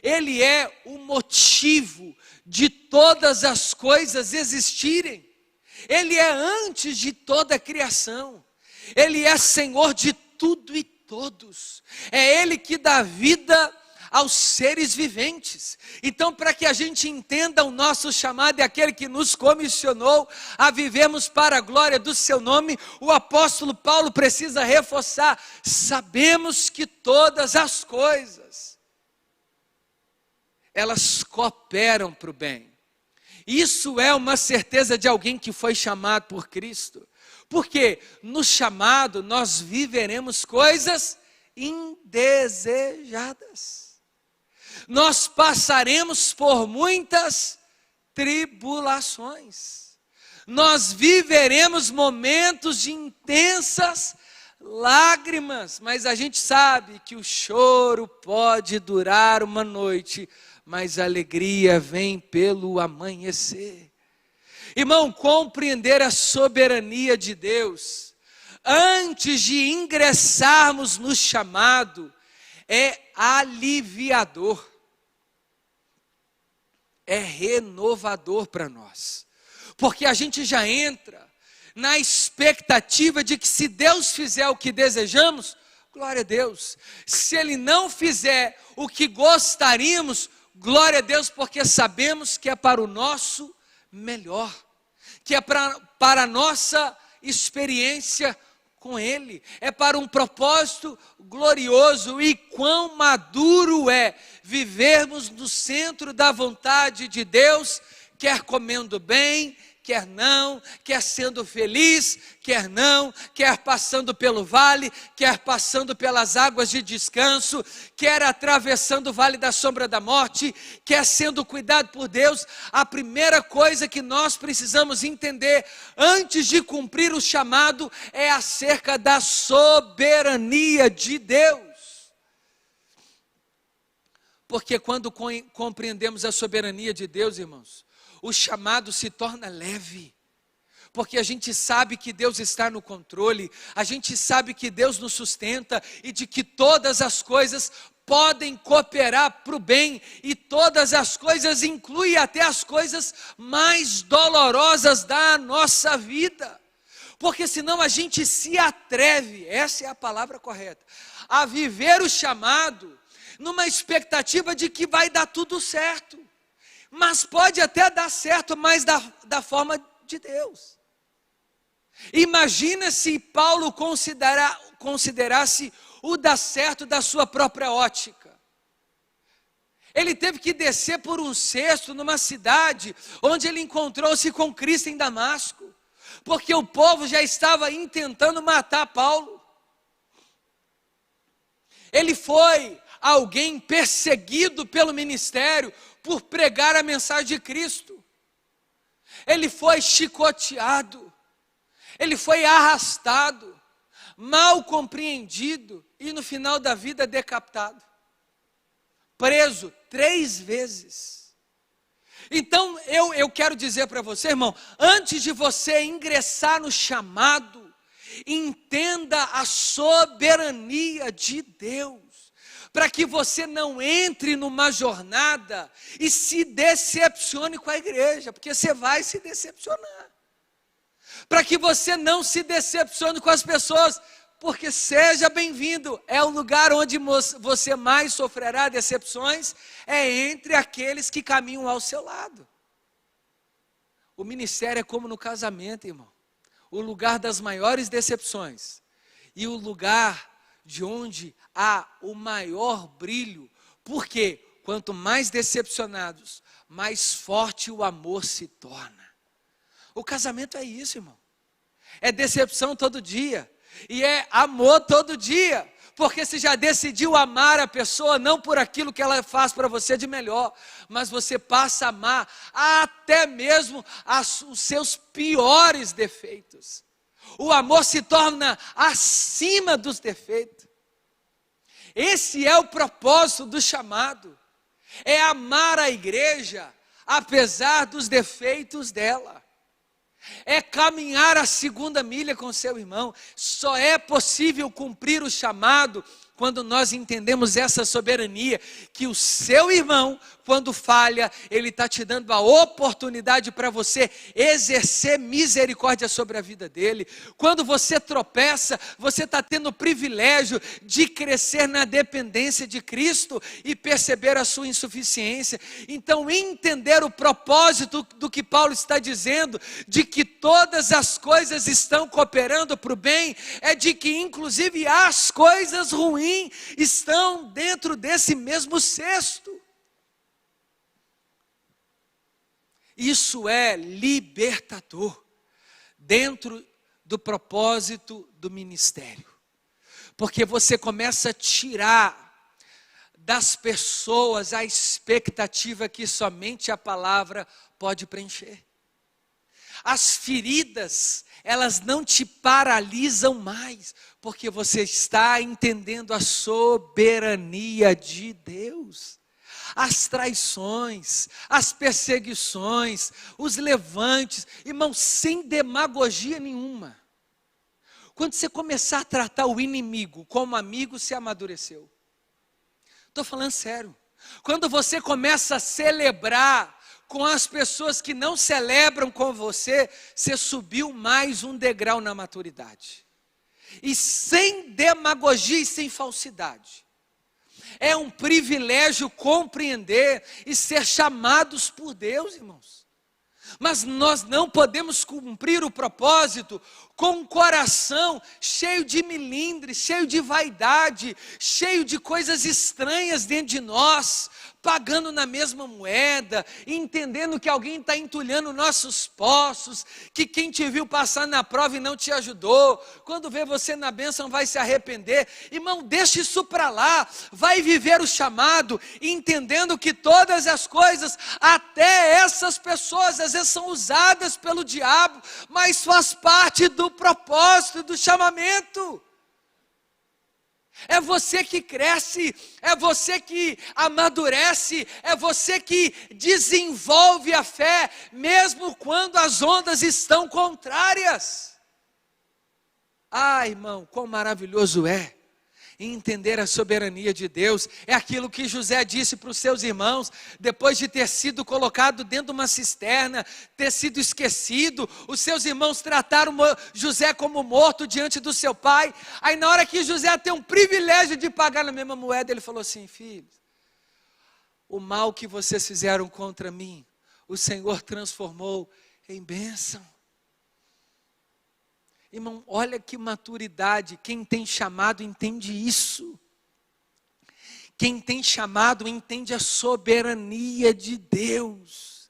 Ele é o motivo de todas as coisas existirem. Ele é antes de toda a criação. Ele é Senhor de tudo e todos. É Ele que dá vida aos seres viventes. Então, para que a gente entenda o nosso chamado, é aquele que nos comissionou a vivermos para a glória do seu nome, o apóstolo Paulo precisa reforçar: sabemos que todas as coisas, elas cooperam para o bem. Isso é uma certeza de alguém que foi chamado por Cristo. Porque no chamado nós viveremos coisas indesejadas. Nós passaremos por muitas tribulações. Nós viveremos momentos de intensas lágrimas, mas a gente sabe que o choro pode durar uma noite, mas a alegria vem pelo amanhecer. Irmão, compreender a soberania de Deus, antes de ingressarmos no chamado, é aliviador, é renovador para nós, porque a gente já entra na expectativa de que se Deus fizer o que desejamos, glória a Deus. Se Ele não fizer o que gostaríamos, glória a Deus, porque sabemos que é para o nosso melhor, que é para a nossa experiência com Ele, é para um propósito glorioso. E quão maduro é vivermos no centro da vontade de Deus, quer comendo bem, quer não, quer sendo feliz, quer não, quer passando pelo vale, quer passando pelas águas de descanso, quer atravessando o vale da sombra da morte, quer sendo cuidado por Deus. A primeira coisa que nós precisamos entender antes de cumprir o chamado é acerca da soberania de Deus. Porque quando compreendemos a soberania de Deus, irmãos, o chamado se torna leve, porque a gente sabe que Deus está no controle, a gente sabe que Deus nos sustenta e de que todas as coisas podem cooperar para o bem, e todas as coisas incluem até as coisas mais dolorosas da nossa vida, porque senão a gente se atreve, essa é a palavra correta, a viver o chamado numa expectativa de que vai dar tudo certo. Mas pode até dar certo, mas da forma de Deus. Imagina se Paulo considerasse o dar certo da sua própria ótica. Ele teve que descer por um cesto numa cidade onde ele encontrou-se com Cristo em Damasco, porque o povo já estava intentando matar Paulo. Ele foi alguém perseguido pelo ministério por pregar a mensagem de Cristo. Ele foi chicoteado, ele foi arrastado, mal compreendido e no final da vida decapitado, preso 3 vezes. Então eu quero dizer para você, irmão, antes de você ingressar no chamado, entenda a soberania de Deus, para que você não entre numa jornada e se decepcione com a igreja, porque você vai se decepcionar. Para que você não se decepcione com as pessoas, porque seja bem-vindo, é o lugar onde você mais sofrerá decepções, é entre aqueles que caminham ao seu lado. O ministério é como no casamento, irmão, o lugar das maiores decepções e o lugar de onde há o maior brilho, porque quanto mais decepcionados, mais forte o amor se torna. O casamento é isso, irmão, é decepção todo dia, e é amor todo dia, porque você já decidiu amar a pessoa, não por aquilo que ela faz para você de melhor, mas você passa a amar até mesmo os seus piores defeitos. O amor se torna acima dos defeitos. Esse é o propósito do chamado, é amar a igreja, apesar dos defeitos dela, é caminhar a 2ª milha com seu irmão. Só é possível cumprir o chamado quando nós entendemos essa soberania, que o seu irmão, quando falha, ele está te dando a oportunidade para você exercer misericórdia sobre a vida dele. Quando você tropeça, você está tendo o privilégio de crescer na dependência de Cristo e perceber a sua insuficiência. Então, entender o propósito do que Paulo está dizendo, de que todas as coisas estão cooperando para o bem, é de que inclusive as coisas ruins estão dentro desse mesmo cesto. Isso é libertador dentro do propósito do ministério. Porque você começa a tirar das pessoas a expectativa que somente a palavra pode preencher. As feridas, elas não te paralisam mais, porque você está entendendo a soberania de Deus. As traições, as perseguições, os levantes, irmão, sem demagogia nenhuma. Quando você começar a tratar o inimigo como amigo, você amadureceu. Estou falando sério. Quando você começa a celebrar com as pessoas que não celebram com você, você subiu mais um degrau na maturidade. E sem demagogia e sem falsidade. É um privilégio compreender e ser chamados por Deus, irmãos. Mas nós não podemos cumprir o propósito com um coração cheio de melindre, cheio de vaidade, cheio de coisas estranhas dentro de nós, pagando na mesma moeda, entendendo que alguém está entulhando nossos poços, que quem te viu passar na prova e não te ajudou, quando vê você na bênção vai se arrepender. Irmão, deixa isso para lá, vai viver o chamado, entendendo que todas as coisas, até essas pessoas, às vezes são usadas pelo diabo, mas faz parte do propósito, do chamamento. É você que cresce, é você que amadurece, é você que desenvolve a fé, mesmo quando as ondas estão contrárias. Ah, irmão, quão maravilhoso é entender a soberania de Deus. É aquilo que José disse para os seus irmãos, depois de ter sido colocado dentro de uma cisterna, ter sido esquecido, os seus irmãos trataram José como morto diante do seu pai. Aí na hora que José tem um privilégio de pagar na mesma moeda, ele falou assim: filhos, o mal que vocês fizeram contra mim, o Senhor transformou em bênção. Irmão, olha que maturidade. Quem tem chamado entende isso. Quem tem chamado entende a soberania de Deus.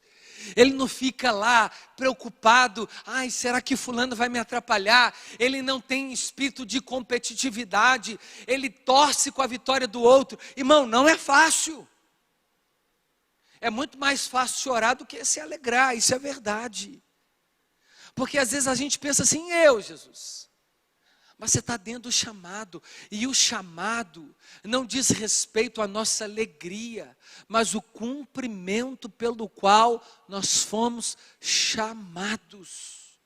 Ele não fica lá preocupado, ai, será que fulano vai me atrapalhar? Ele não tem espírito de competitividade, ele torce com a vitória do outro. Irmão, não é fácil. É muito mais fácil chorar do que se alegrar, isso é verdade. Porque às vezes a gente pensa assim, Jesus, mas você está dentro do chamado, e o chamado não diz respeito à nossa alegria, mas o cumprimento pelo qual nós fomos chamados.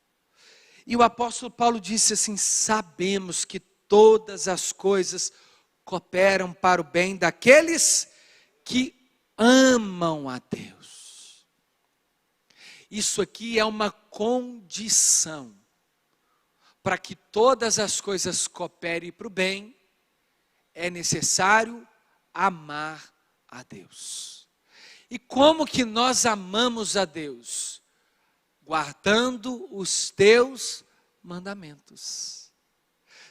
E o apóstolo Paulo disse assim: sabemos que todas as coisas cooperam para o bem daqueles que amam a Deus. Isso aqui é uma condição para que todas as coisas cooperem para o bem. É necessário amar a Deus. E como que nós amamos a Deus? Guardando os teus mandamentos.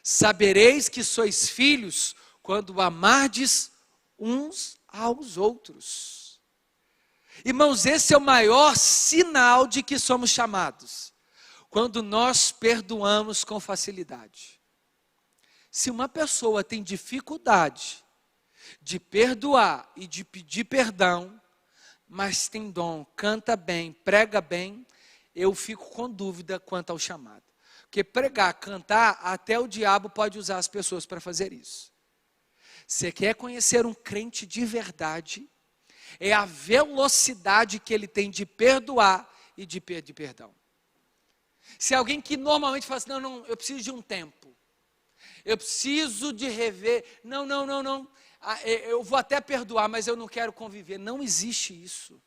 Sabereis que sois filhos quando amardes uns aos outros. Irmãos, esse é o maior sinal de que somos chamados, quando nós perdoamos com facilidade. Se uma pessoa tem dificuldade de perdoar e de pedir perdão, mas tem dom, canta bem, prega bem, eu fico com dúvida quanto ao chamado. Porque pregar, cantar, até o diabo pode usar as pessoas para fazer isso. Você quer conhecer um crente de verdade? É a velocidade que ele tem de perdoar e de pedir perdão. Se alguém que normalmente fala assim, não, eu preciso de um tempo, eu preciso de rever, não, eu vou até perdoar, mas eu não quero conviver. Não existe isso.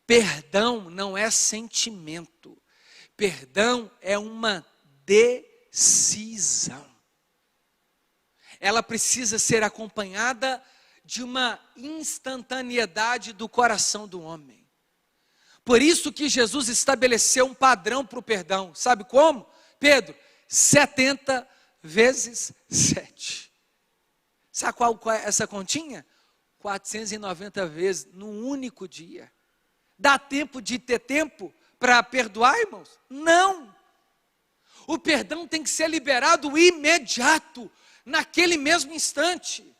Perdão não é sentimento, perdão é uma decisão. Ela precisa ser acompanhada de uma instantaneidade do coração do homem. Por isso que Jesus estabeleceu um padrão para o perdão. Sabe como? Pedro, 70 vezes 7. Sabe qual é essa continha? 490 vezes num único dia. Dá tempo de ter tempo para perdoar, irmãos? Não. O perdão tem que ser liberado imediato, naquele mesmo instante,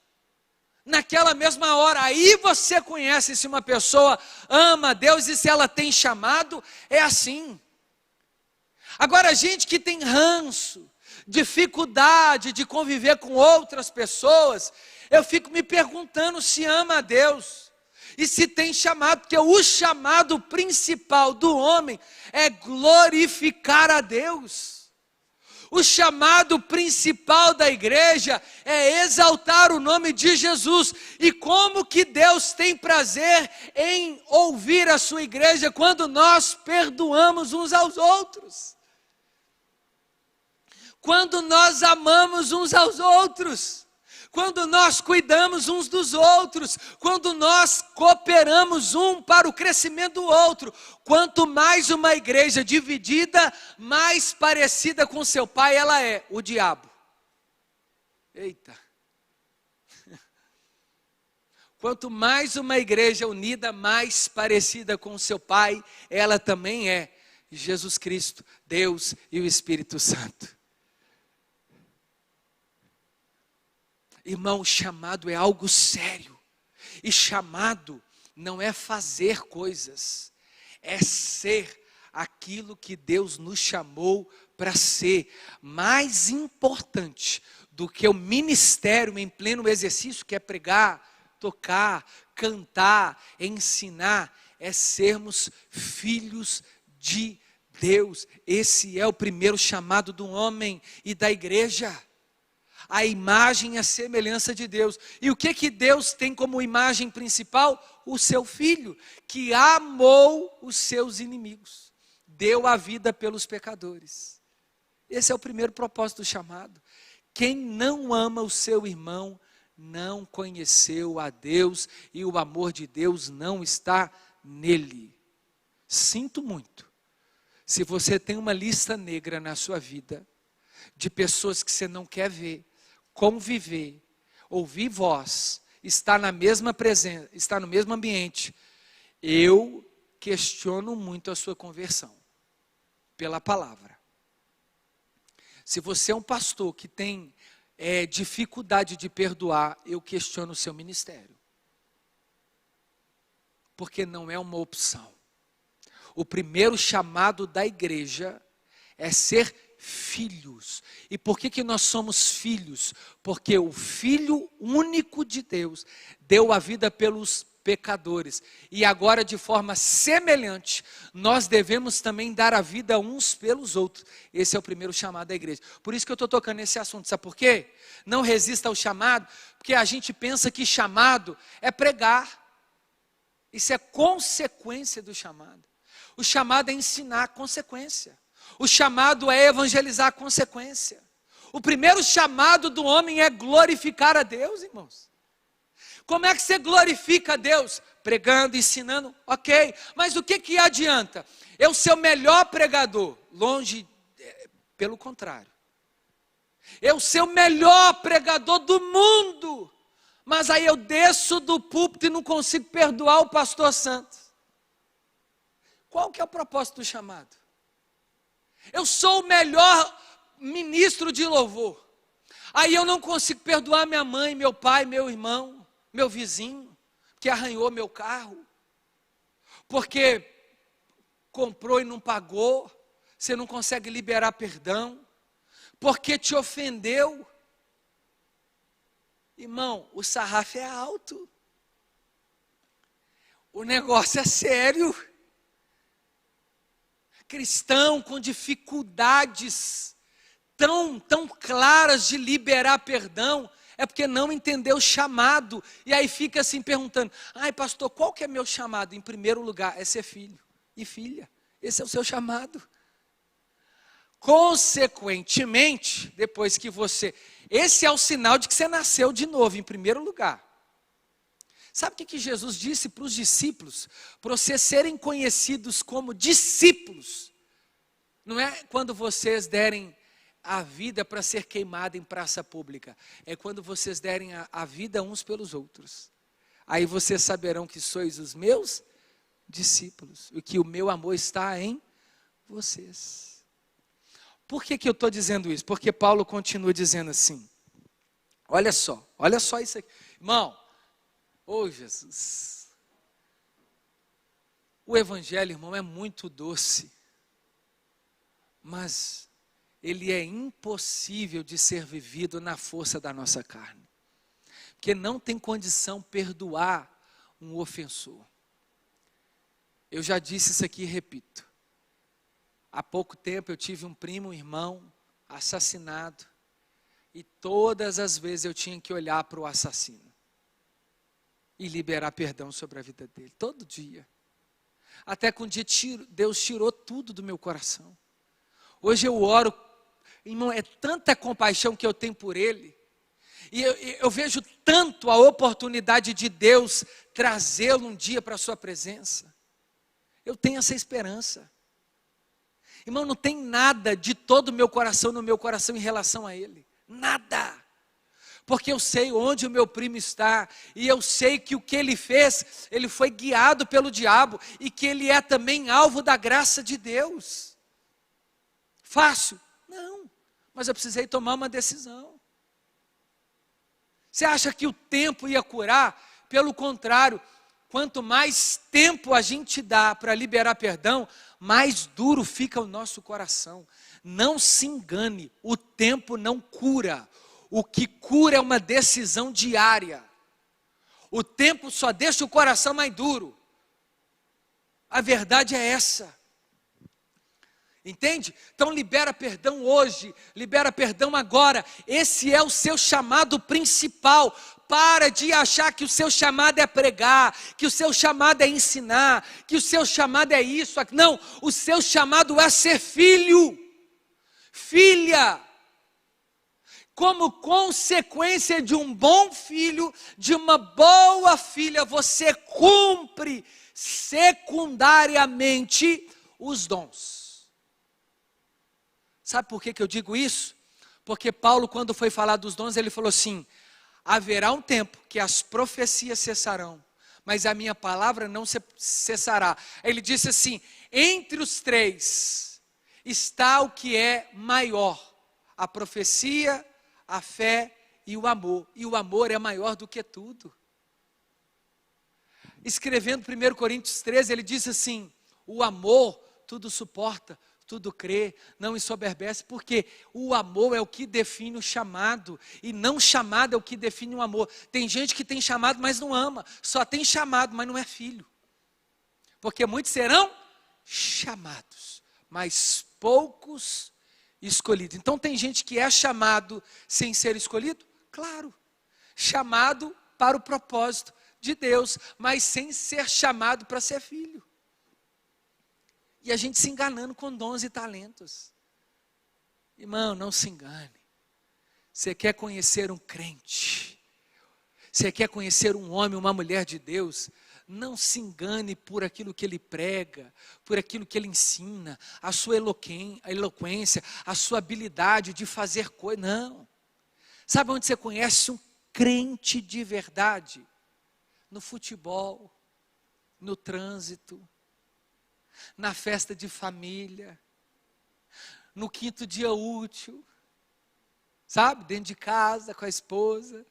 naquela mesma hora. Aí você conhece se uma pessoa ama a Deus e se ela tem chamado, é assim. Agora, a gente que tem ranço, dificuldade de conviver com outras pessoas, eu fico me perguntando se ama a Deus e se tem chamado, porque o chamado principal do homem é glorificar a Deus. O chamado principal da igreja é exaltar o nome de Jesus. E como que Deus tem prazer em ouvir a sua igreja quando nós perdoamos uns aos outros? Quando nós amamos uns aos outros, quando nós cuidamos uns dos outros, quando nós cooperamos um para o crescimento do outro. Quanto mais uma igreja dividida, mais parecida com seu pai ela é, o diabo. Eita! Quanto mais uma igreja unida, mais parecida com seu pai ela também é, Jesus Cristo, Deus e o Espírito Santo. Irmão, chamado é algo sério. E chamado não é fazer coisas, é ser aquilo que Deus nos chamou para ser. Mais importante do que o ministério em pleno exercício, que é pregar, tocar, cantar, ensinar, é sermos filhos de Deus. Esse é o primeiro chamado do homem e da igreja. A imagem e a semelhança de Deus. E o que Deus tem como imagem principal? O seu Filho, que amou os seus inimigos, deu a vida pelos pecadores. Esse é o primeiro propósito do chamado. Quem não ama o seu irmão, não conheceu a Deus, e o amor de Deus não está nele. Sinto muito, se você tem uma lista negra na sua vida, de pessoas que você não quer ver, conviver, ouvir voz, estar na mesma presença, estar no mesmo ambiente, eu questiono muito a sua conversão, pela palavra. Se você é um pastor que tem dificuldade de perdoar, eu questiono o seu ministério. Porque não é uma opção. O primeiro chamado da igreja é ser filhos. E por que nós somos filhos? Porque o Filho único de Deus deu a vida pelos pecadores. E agora, de forma semelhante, nós devemos também dar a vida uns pelos outros. Esse é o primeiro chamado da igreja. Por isso que eu estou tocando nesse assunto. Sabe por quê? Não resista ao chamado, porque a gente pensa que chamado é pregar. Isso é consequência do chamado. O chamado é ensinar, consequência. O chamado é evangelizar, consequência. O primeiro chamado do homem é glorificar a Deus, irmãos. Como é que você glorifica a Deus? Pregando, ensinando, ok. Mas o que adianta? Eu ser o melhor pregador? Longe, pelo contrário. Eu ser o melhor pregador do mundo. Mas aí eu desço do púlpito e não consigo perdoar o pastor Santos. Qual que é o propósito do chamado? Eu sou o melhor ministro de louvor. Aí eu não consigo perdoar minha mãe, meu pai, meu irmão, meu vizinho, que arranhou meu carro. Porque comprou e não pagou. Você não consegue liberar perdão. Porque te ofendeu. Irmão, o sarrafo é alto. O negócio é sério. Cristão com dificuldades tão claras de liberar perdão, é porque não entendeu o chamado, e aí fica assim perguntando, ai pastor, qual que é meu chamado? Em primeiro lugar, é ser filho e filha, esse é o seu chamado. Consequentemente, depois que esse é o sinal de que você nasceu de novo, em primeiro lugar. Sabe o que Jesus disse para os discípulos? Para vocês serem conhecidos como discípulos. Não é quando vocês derem a vida para ser queimada em praça pública. É quando vocês derem a vida uns pelos outros. Aí vocês saberão que sois os meus discípulos, e que o meu amor está em vocês. Por que eu estou dizendo isso? Porque Paulo continua dizendo assim, olha só isso aqui. Irmão, Jesus, o evangelho, irmão, é muito doce, mas ele é impossível de ser vivido na força da nossa carne, porque não tem condição perdoar um ofensor. Eu já disse isso aqui e repito. Há pouco tempo eu tive um primo, um irmão, assassinado, e todas as vezes eu tinha que olhar para o assassino e liberar perdão sobre a vida dele, todo dia. Até que um dia Deus tirou tudo do meu coração. Hoje eu oro, irmão, é tanta compaixão que eu tenho por ele, e eu vejo tanto a oportunidade de Deus trazê-lo um dia para a sua presença. Eu tenho essa esperança. Irmão, não tem nada de todo o meu coração no meu coração em relação a ele. Nada. Porque eu sei onde o meu primo está, e eu sei que o que ele fez, ele foi guiado pelo diabo, e que ele é também alvo da graça de Deus. Fácil? Não, mas eu precisei tomar uma decisão. Você acha que o tempo ia curar? Pelo contrário, quanto mais tempo a gente dá para liberar perdão, mais duro fica o nosso coração. Não se engane, o tempo não cura. O que cura é uma decisão diária. O tempo só deixa o coração mais duro. A verdade é essa. Entende? Então libera perdão hoje, libera perdão agora. Esse é o seu chamado principal. Para de achar que o seu chamado é pregar, que o seu chamado é ensinar, que o seu chamado é isso. Não, o seu chamado é ser filho, filha. Como consequência de um bom filho, de uma boa filha, você cumpre secundariamente os dons. Sabe por que eu digo isso? Porque Paulo, quando foi falar dos dons, ele falou assim: haverá um tempo que as profecias cessarão, mas a minha palavra não cessará. Ele disse assim: entre os três está o que é maior, a profecia, a fé e o amor. E o amor é maior do que tudo. Escrevendo 1 Coríntios 13, ele diz assim: o amor tudo suporta, tudo crê, não ensoberbece, porque o amor é o que define o chamado, e não chamado é o que define o amor. Tem gente que tem chamado, mas não ama, só tem chamado, mas não é filho, porque muitos serão chamados, mas poucos escolhidos. Então tem gente que é chamado sem ser escolhido? Claro, chamado para o propósito de Deus, mas sem ser chamado para ser filho. E a gente se enganando com dons e talentos. Irmão, não se engane. Você quer conhecer um crente, você quer conhecer um homem, uma mulher de Deus, não se engane por aquilo que ele prega, por aquilo que ele ensina, a sua eloquência, a sua habilidade de fazer coisas. Não. Sabe onde você conhece um crente de verdade? No futebol, no trânsito, na festa de família, no quinto dia útil, sabe, dentro de casa com a esposa.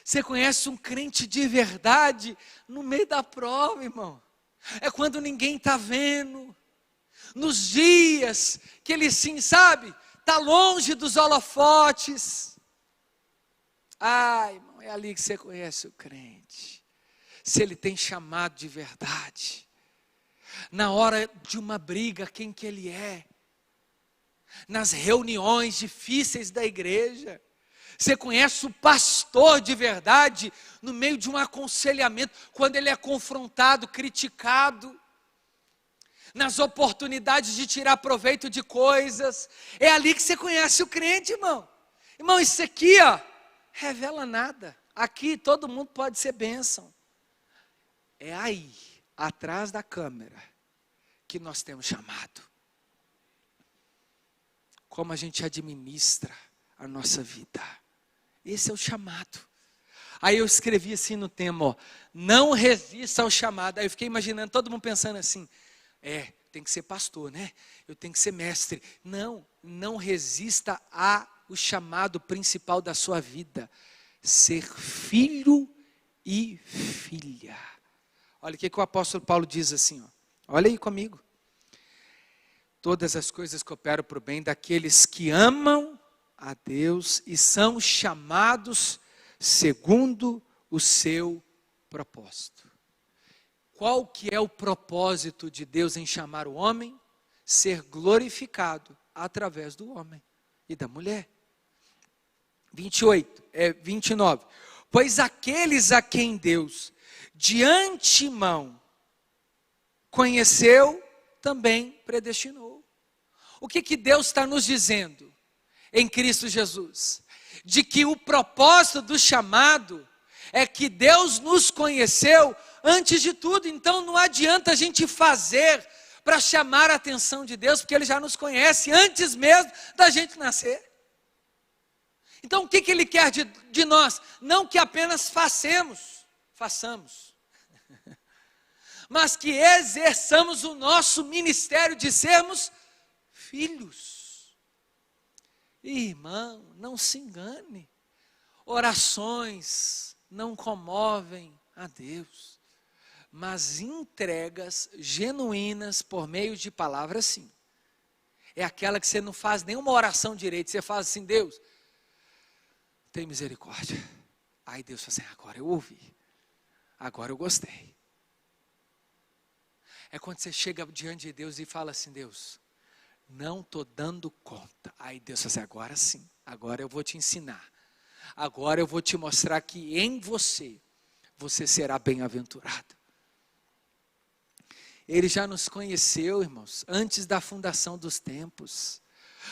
Você conhece um crente de verdade no meio da prova, irmão. É quando ninguém está vendo, nos dias que ele sim, sabe, está longe dos holofotes. Irmão, é ali que você conhece o crente, se ele tem chamado de verdade. Na hora de uma briga, quem que ele é? Nas reuniões difíceis da igreja, você conhece o pastor de verdade no meio de um aconselhamento, quando ele é confrontado, criticado, nas oportunidades de tirar proveito de coisas. É ali que você conhece o crente, irmão. Irmão, isso aqui, revela nada. Aqui todo mundo pode ser bênção. É aí, atrás da câmera, que nós temos chamado. Como a gente administra a nossa vida. Esse é o chamado. Aí eu escrevi assim no tema, ó, não resista ao chamado. Aí eu fiquei imaginando todo mundo pensando assim, tem que ser pastor, né? Eu tenho que ser mestre. Não resista ao chamado principal da sua vida, ser filho e filha. Olha o que o apóstolo Paulo diz assim, ó. Olha aí comigo. Todas as coisas cooperam para o bem daqueles que amam a Deus e são chamados segundo o seu propósito. Qual que é o propósito de Deus em chamar o homem? Ser glorificado através do homem e da mulher. 29. Pois aqueles a quem Deus de antemão conheceu, também predestinou. O que Deus está nos dizendo em Cristo Jesus? De que o propósito do chamado é que Deus nos conheceu antes de tudo. Então não adianta a gente fazer para chamar a atenção de Deus, porque Ele já nos conhece antes mesmo da gente nascer. Então o que Ele quer de nós? Não que apenas façamos, mas que exerçamos o nosso ministério de sermos filhos. Irmão, não se engane, orações não comovem a Deus, mas entregas genuínas por meio de palavras sim. É aquela que você não faz nenhuma oração direito, você faz assim, Deus, tem misericórdia. Aí Deus fala assim, agora eu ouvi, agora eu gostei. É quando você chega diante de Deus e fala assim, Deus, não estou dando conta. Aí Deus fala assim, agora sim, agora eu vou te ensinar. Agora eu vou te mostrar que em você será bem-aventurado. Ele já nos conheceu, irmãos, antes da fundação dos tempos.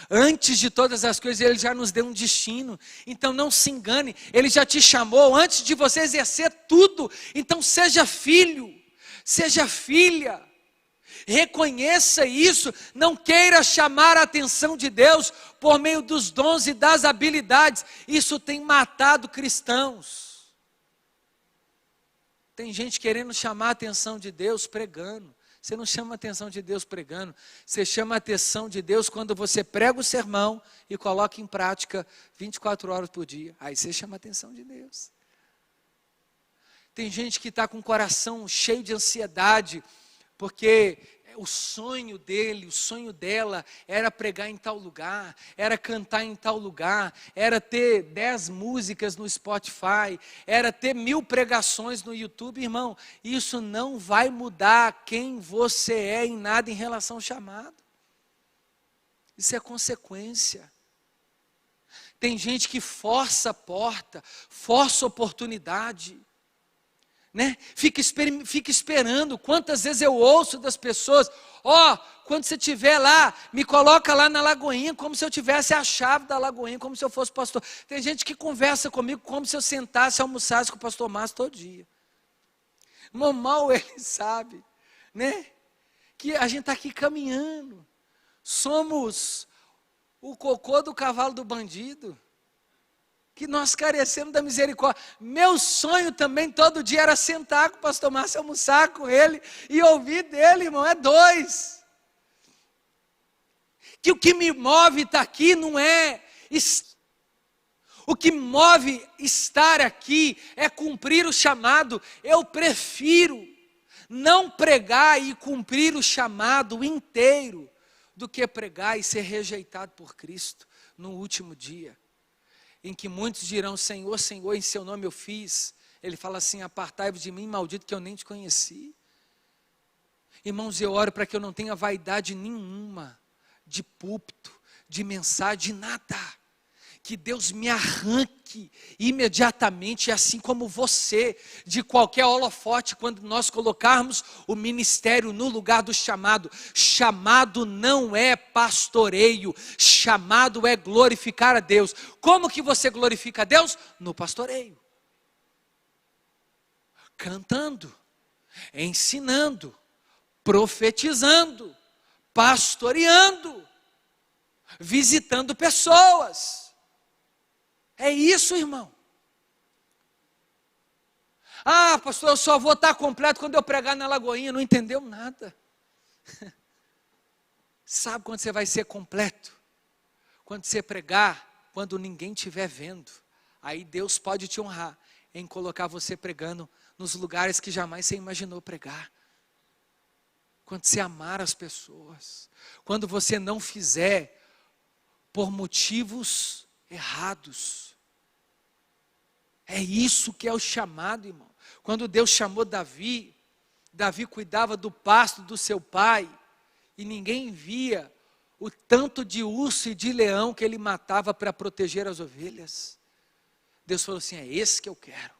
Antes de todas as coisas, Ele já nos deu um destino. Então não se engane, Ele já te chamou antes de você exercer tudo. Então seja filho, seja filha. Reconheça isso, não queira chamar a atenção de Deus por meio dos dons e das habilidades. Isso tem matado cristãos. Tem gente querendo chamar a atenção de Deus pregando. Você não chama a atenção de Deus pregando, você chama a atenção de Deus quando você prega o sermão e coloca em prática 24 horas por dia. Aí você chama a atenção de Deus. Tem gente que está com o coração cheio de ansiedade, porque o sonho dele, o sonho dela era pregar em tal lugar, era cantar em tal lugar, era ter 10 músicas no Spotify, era ter 1000 pregações no YouTube. Irmão, isso não vai mudar quem você é em nada em relação ao chamado. Isso é consequência. Tem gente que força a porta, força a oportunidade, né? Fica esperando. Quantas vezes eu ouço das pessoas, quando você estiver lá, me coloca lá na Lagoinha, como se eu tivesse a chave da Lagoinha, como se eu fosse pastor. Tem gente que conversa comigo como se eu sentasse e almoçasse com o pastor Márcio todo dia. Mal ele sabe, né? Que a gente está aqui caminhando, somos o cocô do cavalo do bandido, que nós carecemos da misericórdia. Meu sonho também todo dia era sentar com o pastor Márcio, almoçar com ele e ouvir dele, irmão, é 2. Que o que me move estar aqui não é... O que move estar aqui é cumprir o chamado. Eu prefiro não pregar e cumprir o chamado inteiro do que pregar e ser rejeitado por Cristo no último dia, em que muitos dirão, Senhor, Senhor, em seu nome eu fiz. Ele fala assim, apartai-vos de mim, maldito, que eu nem te conheci. Irmãos, eu oro para que eu não tenha vaidade nenhuma, de púlpito, de mensagem, de nada. Que Deus me arranque imediatamente, assim como você, de qualquer holofote, quando nós colocarmos o ministério no lugar do chamado. Chamado não é pastoreio, chamado é glorificar a Deus. Como que você glorifica a Deus? No pastoreio. Cantando, ensinando, profetizando, pastoreando, visitando pessoas. É isso, irmão. Ah, pastor, eu só vou estar completo quando eu pregar na Lagoinha. Não entendeu nada. Sabe quando você vai ser completo? Quando você pregar, quando ninguém estiver vendo. Aí Deus pode te honrar em colocar você pregando nos lugares que jamais você imaginou pregar. Quando você amar as pessoas. Quando você não fizer por motivos errados. É isso que é o chamado, irmão. Quando Deus chamou Davi, Davi cuidava do pasto do seu pai, e ninguém via o tanto de urso e de leão que ele matava para proteger as ovelhas. Deus falou assim, é esse que eu quero.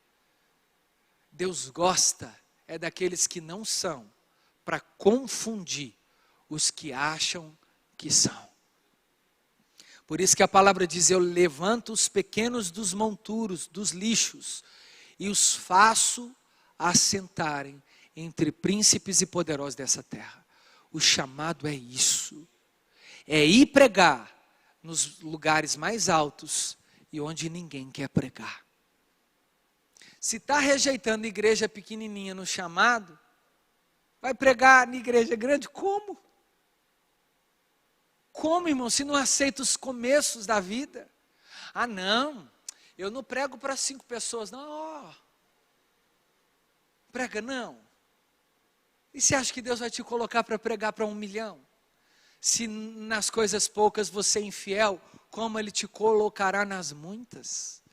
Deus gosta, é daqueles que não são, para confundir os que acham que são. Por isso que a palavra diz, eu levanto os pequenos dos monturos, dos lixos, e os faço assentarem entre príncipes e poderosos dessa terra. O chamado é isso. É ir pregar nos lugares mais altos e onde ninguém quer pregar. Se está rejeitando a igreja pequenininha no chamado, vai pregar na igreja grande como? Como, irmão, se não aceita os começos da vida? Ah, não, eu não prego para 5 pessoas, não. Prega não. E você acha que Deus vai te colocar para pregar para 1 milhão? Se nas coisas poucas você é infiel, como Ele te colocará nas muitas?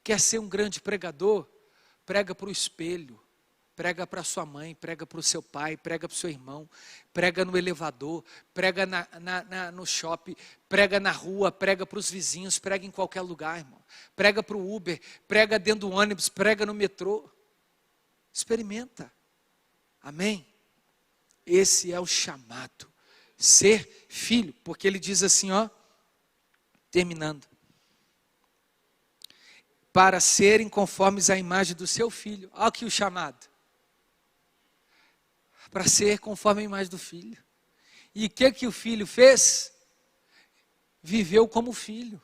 Quer ser um grande pregador? Prega para o espelho. Prega para sua mãe, prega para o seu pai, prega para o seu irmão, prega no elevador, prega no shopping, prega na rua, prega para os vizinhos, prega em qualquer lugar, irmão. Prega para o Uber, prega dentro do ônibus, prega no metrô. Experimenta. Amém? Esse é o chamado. Ser filho, porque ele diz assim, ó, terminando. Para serem conformes à imagem do seu filho. Olha aqui o chamado. Para ser conforme a imagem do filho. E o que o filho fez? Viveu como filho.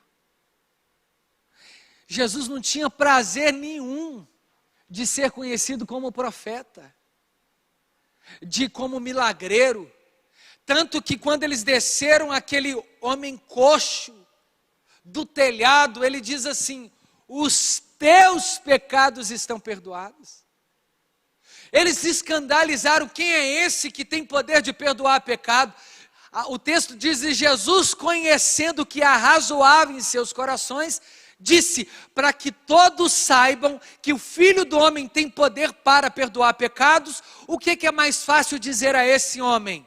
Jesus não tinha prazer nenhum de ser conhecido como profeta, de como milagreiro, tanto que quando eles desceram aquele homem coxo do telhado, ele diz assim, os teus pecados estão perdoados. Eles se escandalizaram, quem é esse que tem poder de perdoar pecado? O texto diz, e Jesus, conhecendo que há razoável em seus corações, disse, para que todos saibam que o Filho do Homem tem poder para perdoar pecados, o que é mais fácil dizer a esse homem?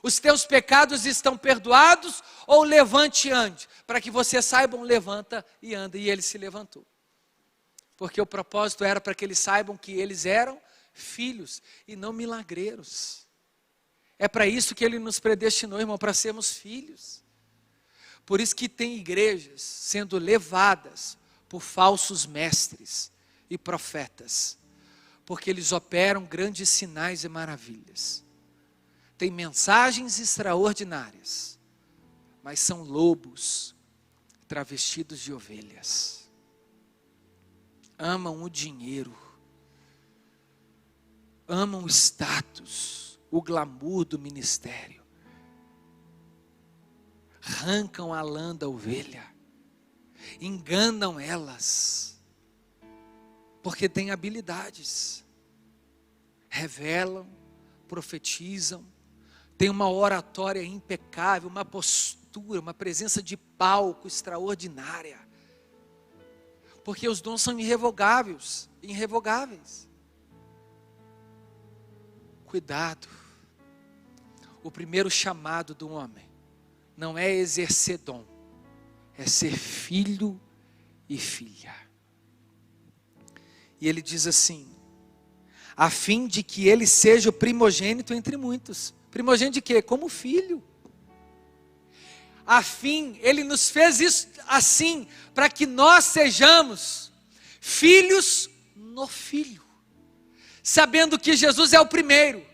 Os teus pecados estão perdoados, ou levante e ande? Para que vocês saibam, levanta e anda. E ele se levantou. Porque o propósito era para que eles saibam que eles eram filhos e não milagreiros. É para isso que ele nos predestinou, irmão, para sermos filhos. Por isso que tem igrejas sendo levadas por falsos mestres e profetas, porque eles operam grandes sinais e maravilhas. Tem mensagens extraordinárias, mas são lobos travestidos de ovelhas. Amam o dinheiro, amam o status, o glamour do ministério. Arrancam a lã da ovelha, enganam elas, porque têm habilidades, revelam, profetizam, têm uma oratória impecável, uma postura, uma presença de palco extraordinária, porque os dons são irrevogáveis. Cuidado, o primeiro chamado do homem não é exercer dom, é ser filho e filha. E ele diz assim, a fim de que ele seja o primogênito entre muitos. Primogênito de quê? Como filho. A fim, ele nos fez isso assim, para que nós sejamos filhos no Filho, sabendo que Jesus é o primeiro,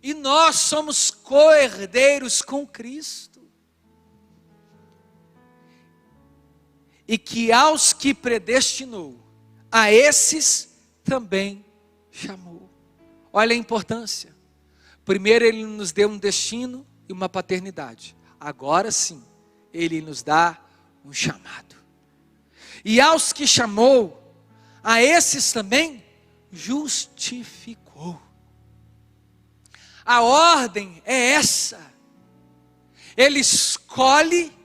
e nós somos co-herdeiros com Cristo. E que aos que predestinou, a esses também chamou. Olha a importância. Primeiro Ele nos deu um destino e uma paternidade. Agora sim, Ele nos dá um chamado. E aos que chamou, a esses também justificou. A ordem é essa. Ele escolhe,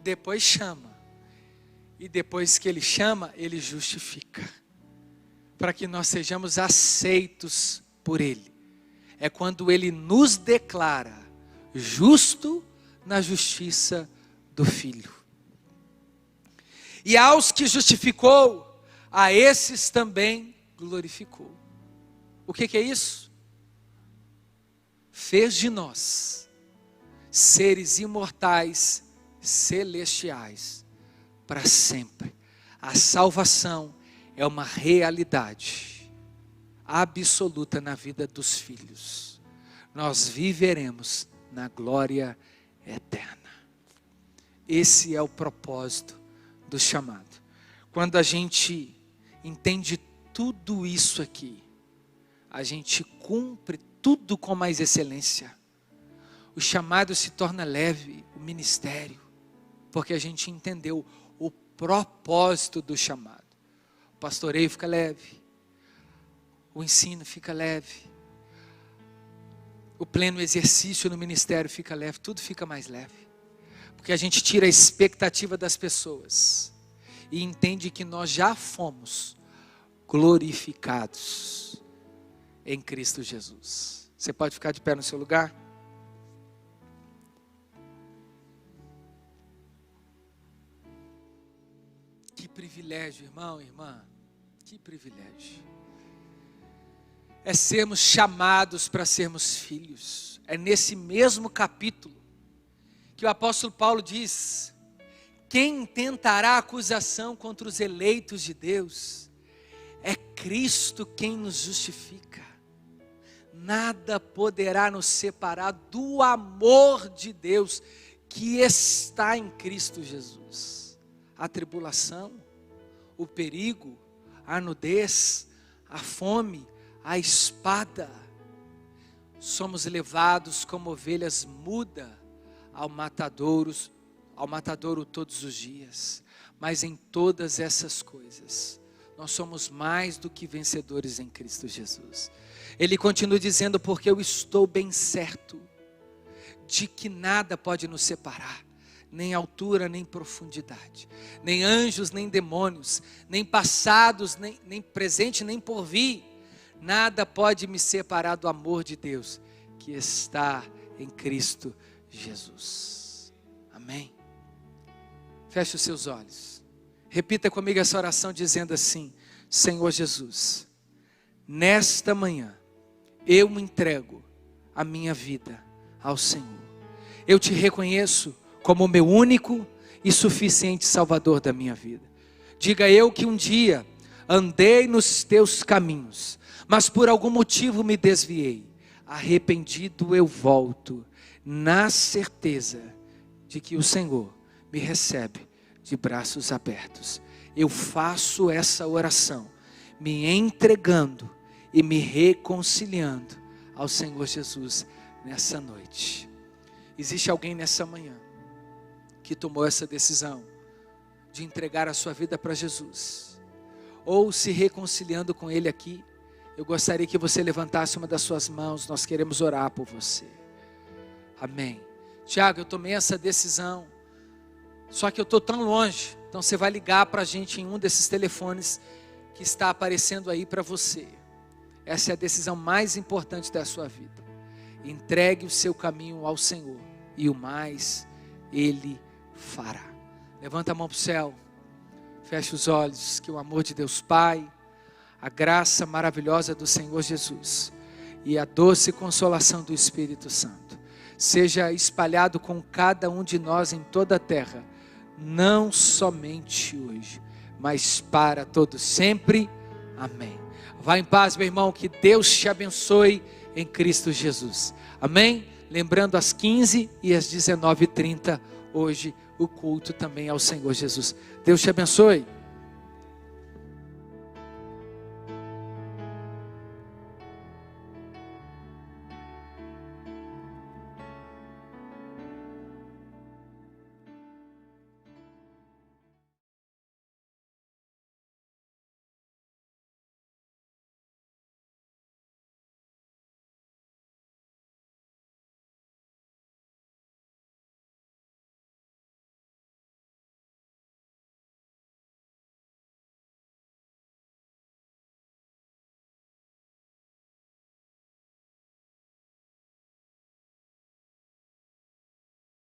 depois chama. E depois que Ele chama, Ele justifica. Para que nós sejamos aceitos por Ele. É quando Ele nos declara justo na justiça do Filho. E aos que justificou, a esses também glorificou. O que é isso? Fez de nós seres imortais, celestiais, para sempre. A salvação é uma realidade absoluta na vida dos filhos. Nós viveremos na glória eterna. Esse é o propósito do chamado. Quando a gente entende tudo isso aqui, a gente cumpre tudo com mais excelência. O chamado se torna leve, o ministério, porque a gente entendeu o propósito do chamado. O pastoreio fica leve, o ensino fica leve, o pleno exercício no ministério fica leve, tudo fica mais leve, porque a gente tira a expectativa das pessoas e entende que nós já fomos glorificados em Cristo Jesus. Você pode ficar de pé no seu lugar? Que privilégio, irmão, irmã, que privilégio. É sermos chamados para sermos filhos. É nesse mesmo capítulo que o apóstolo Paulo diz: quem intentará acusação contra os eleitos de Deus? É Cristo quem nos justifica. Nada poderá nos separar do amor de Deus que está em Cristo Jesus. A tribulação, o perigo, a nudez, a fome, a espada. Somos levados como ovelhas mudas ao matadouro todos os dias. Mas em todas essas coisas, nós somos mais do que vencedores em Cristo Jesus. Ele continua dizendo: porque eu estou bem certo de que nada pode nos separar, nem altura, nem profundidade, nem anjos, nem demônios, nem passados, nem presente, nem porvir. Nada pode me separar do amor de Deus que está em Cristo Jesus. Amém? Feche os seus olhos. Repita comigo essa oração dizendo assim: Senhor Jesus, nesta manhã eu me entrego a minha vida ao Senhor. Eu te reconheço como o meu único e suficiente Salvador da minha vida. Diga eu que um dia andei nos teus caminhos, mas por algum motivo me desviei. Arrependido eu volto, na certeza de que o Senhor me recebe de braços abertos. Eu faço essa oração, me entregando e me reconciliando ao Senhor Jesus nessa noite. Existe alguém nessa manhã que tomou essa decisão de entregar a sua vida para Jesus, ou se reconciliando com Ele aqui? Eu gostaria que você levantasse uma das suas mãos. Nós queremos orar por você. Amém. Tiago, eu tomei essa decisão, só que eu estou tão longe. Então você vai ligar para a gente em um desses telefones que está aparecendo aí para você. Essa é a decisão mais importante da sua vida. Entregue o seu caminho ao Senhor, e o mais Ele fará. Levanta a mão para o céu, feche os olhos. Que o amor de Deus Pai, a graça maravilhosa do Senhor Jesus e a doce consolação do Espírito Santo seja espalhado com cada um de nós em toda a terra, não somente hoje, mas para todos sempre. Amém. Vá em paz, meu irmão, que Deus te abençoe em Cristo Jesus. Amém? Lembrando, às 15 e às 19h30, hoje, o culto também ao Senhor Jesus. Deus te abençoe.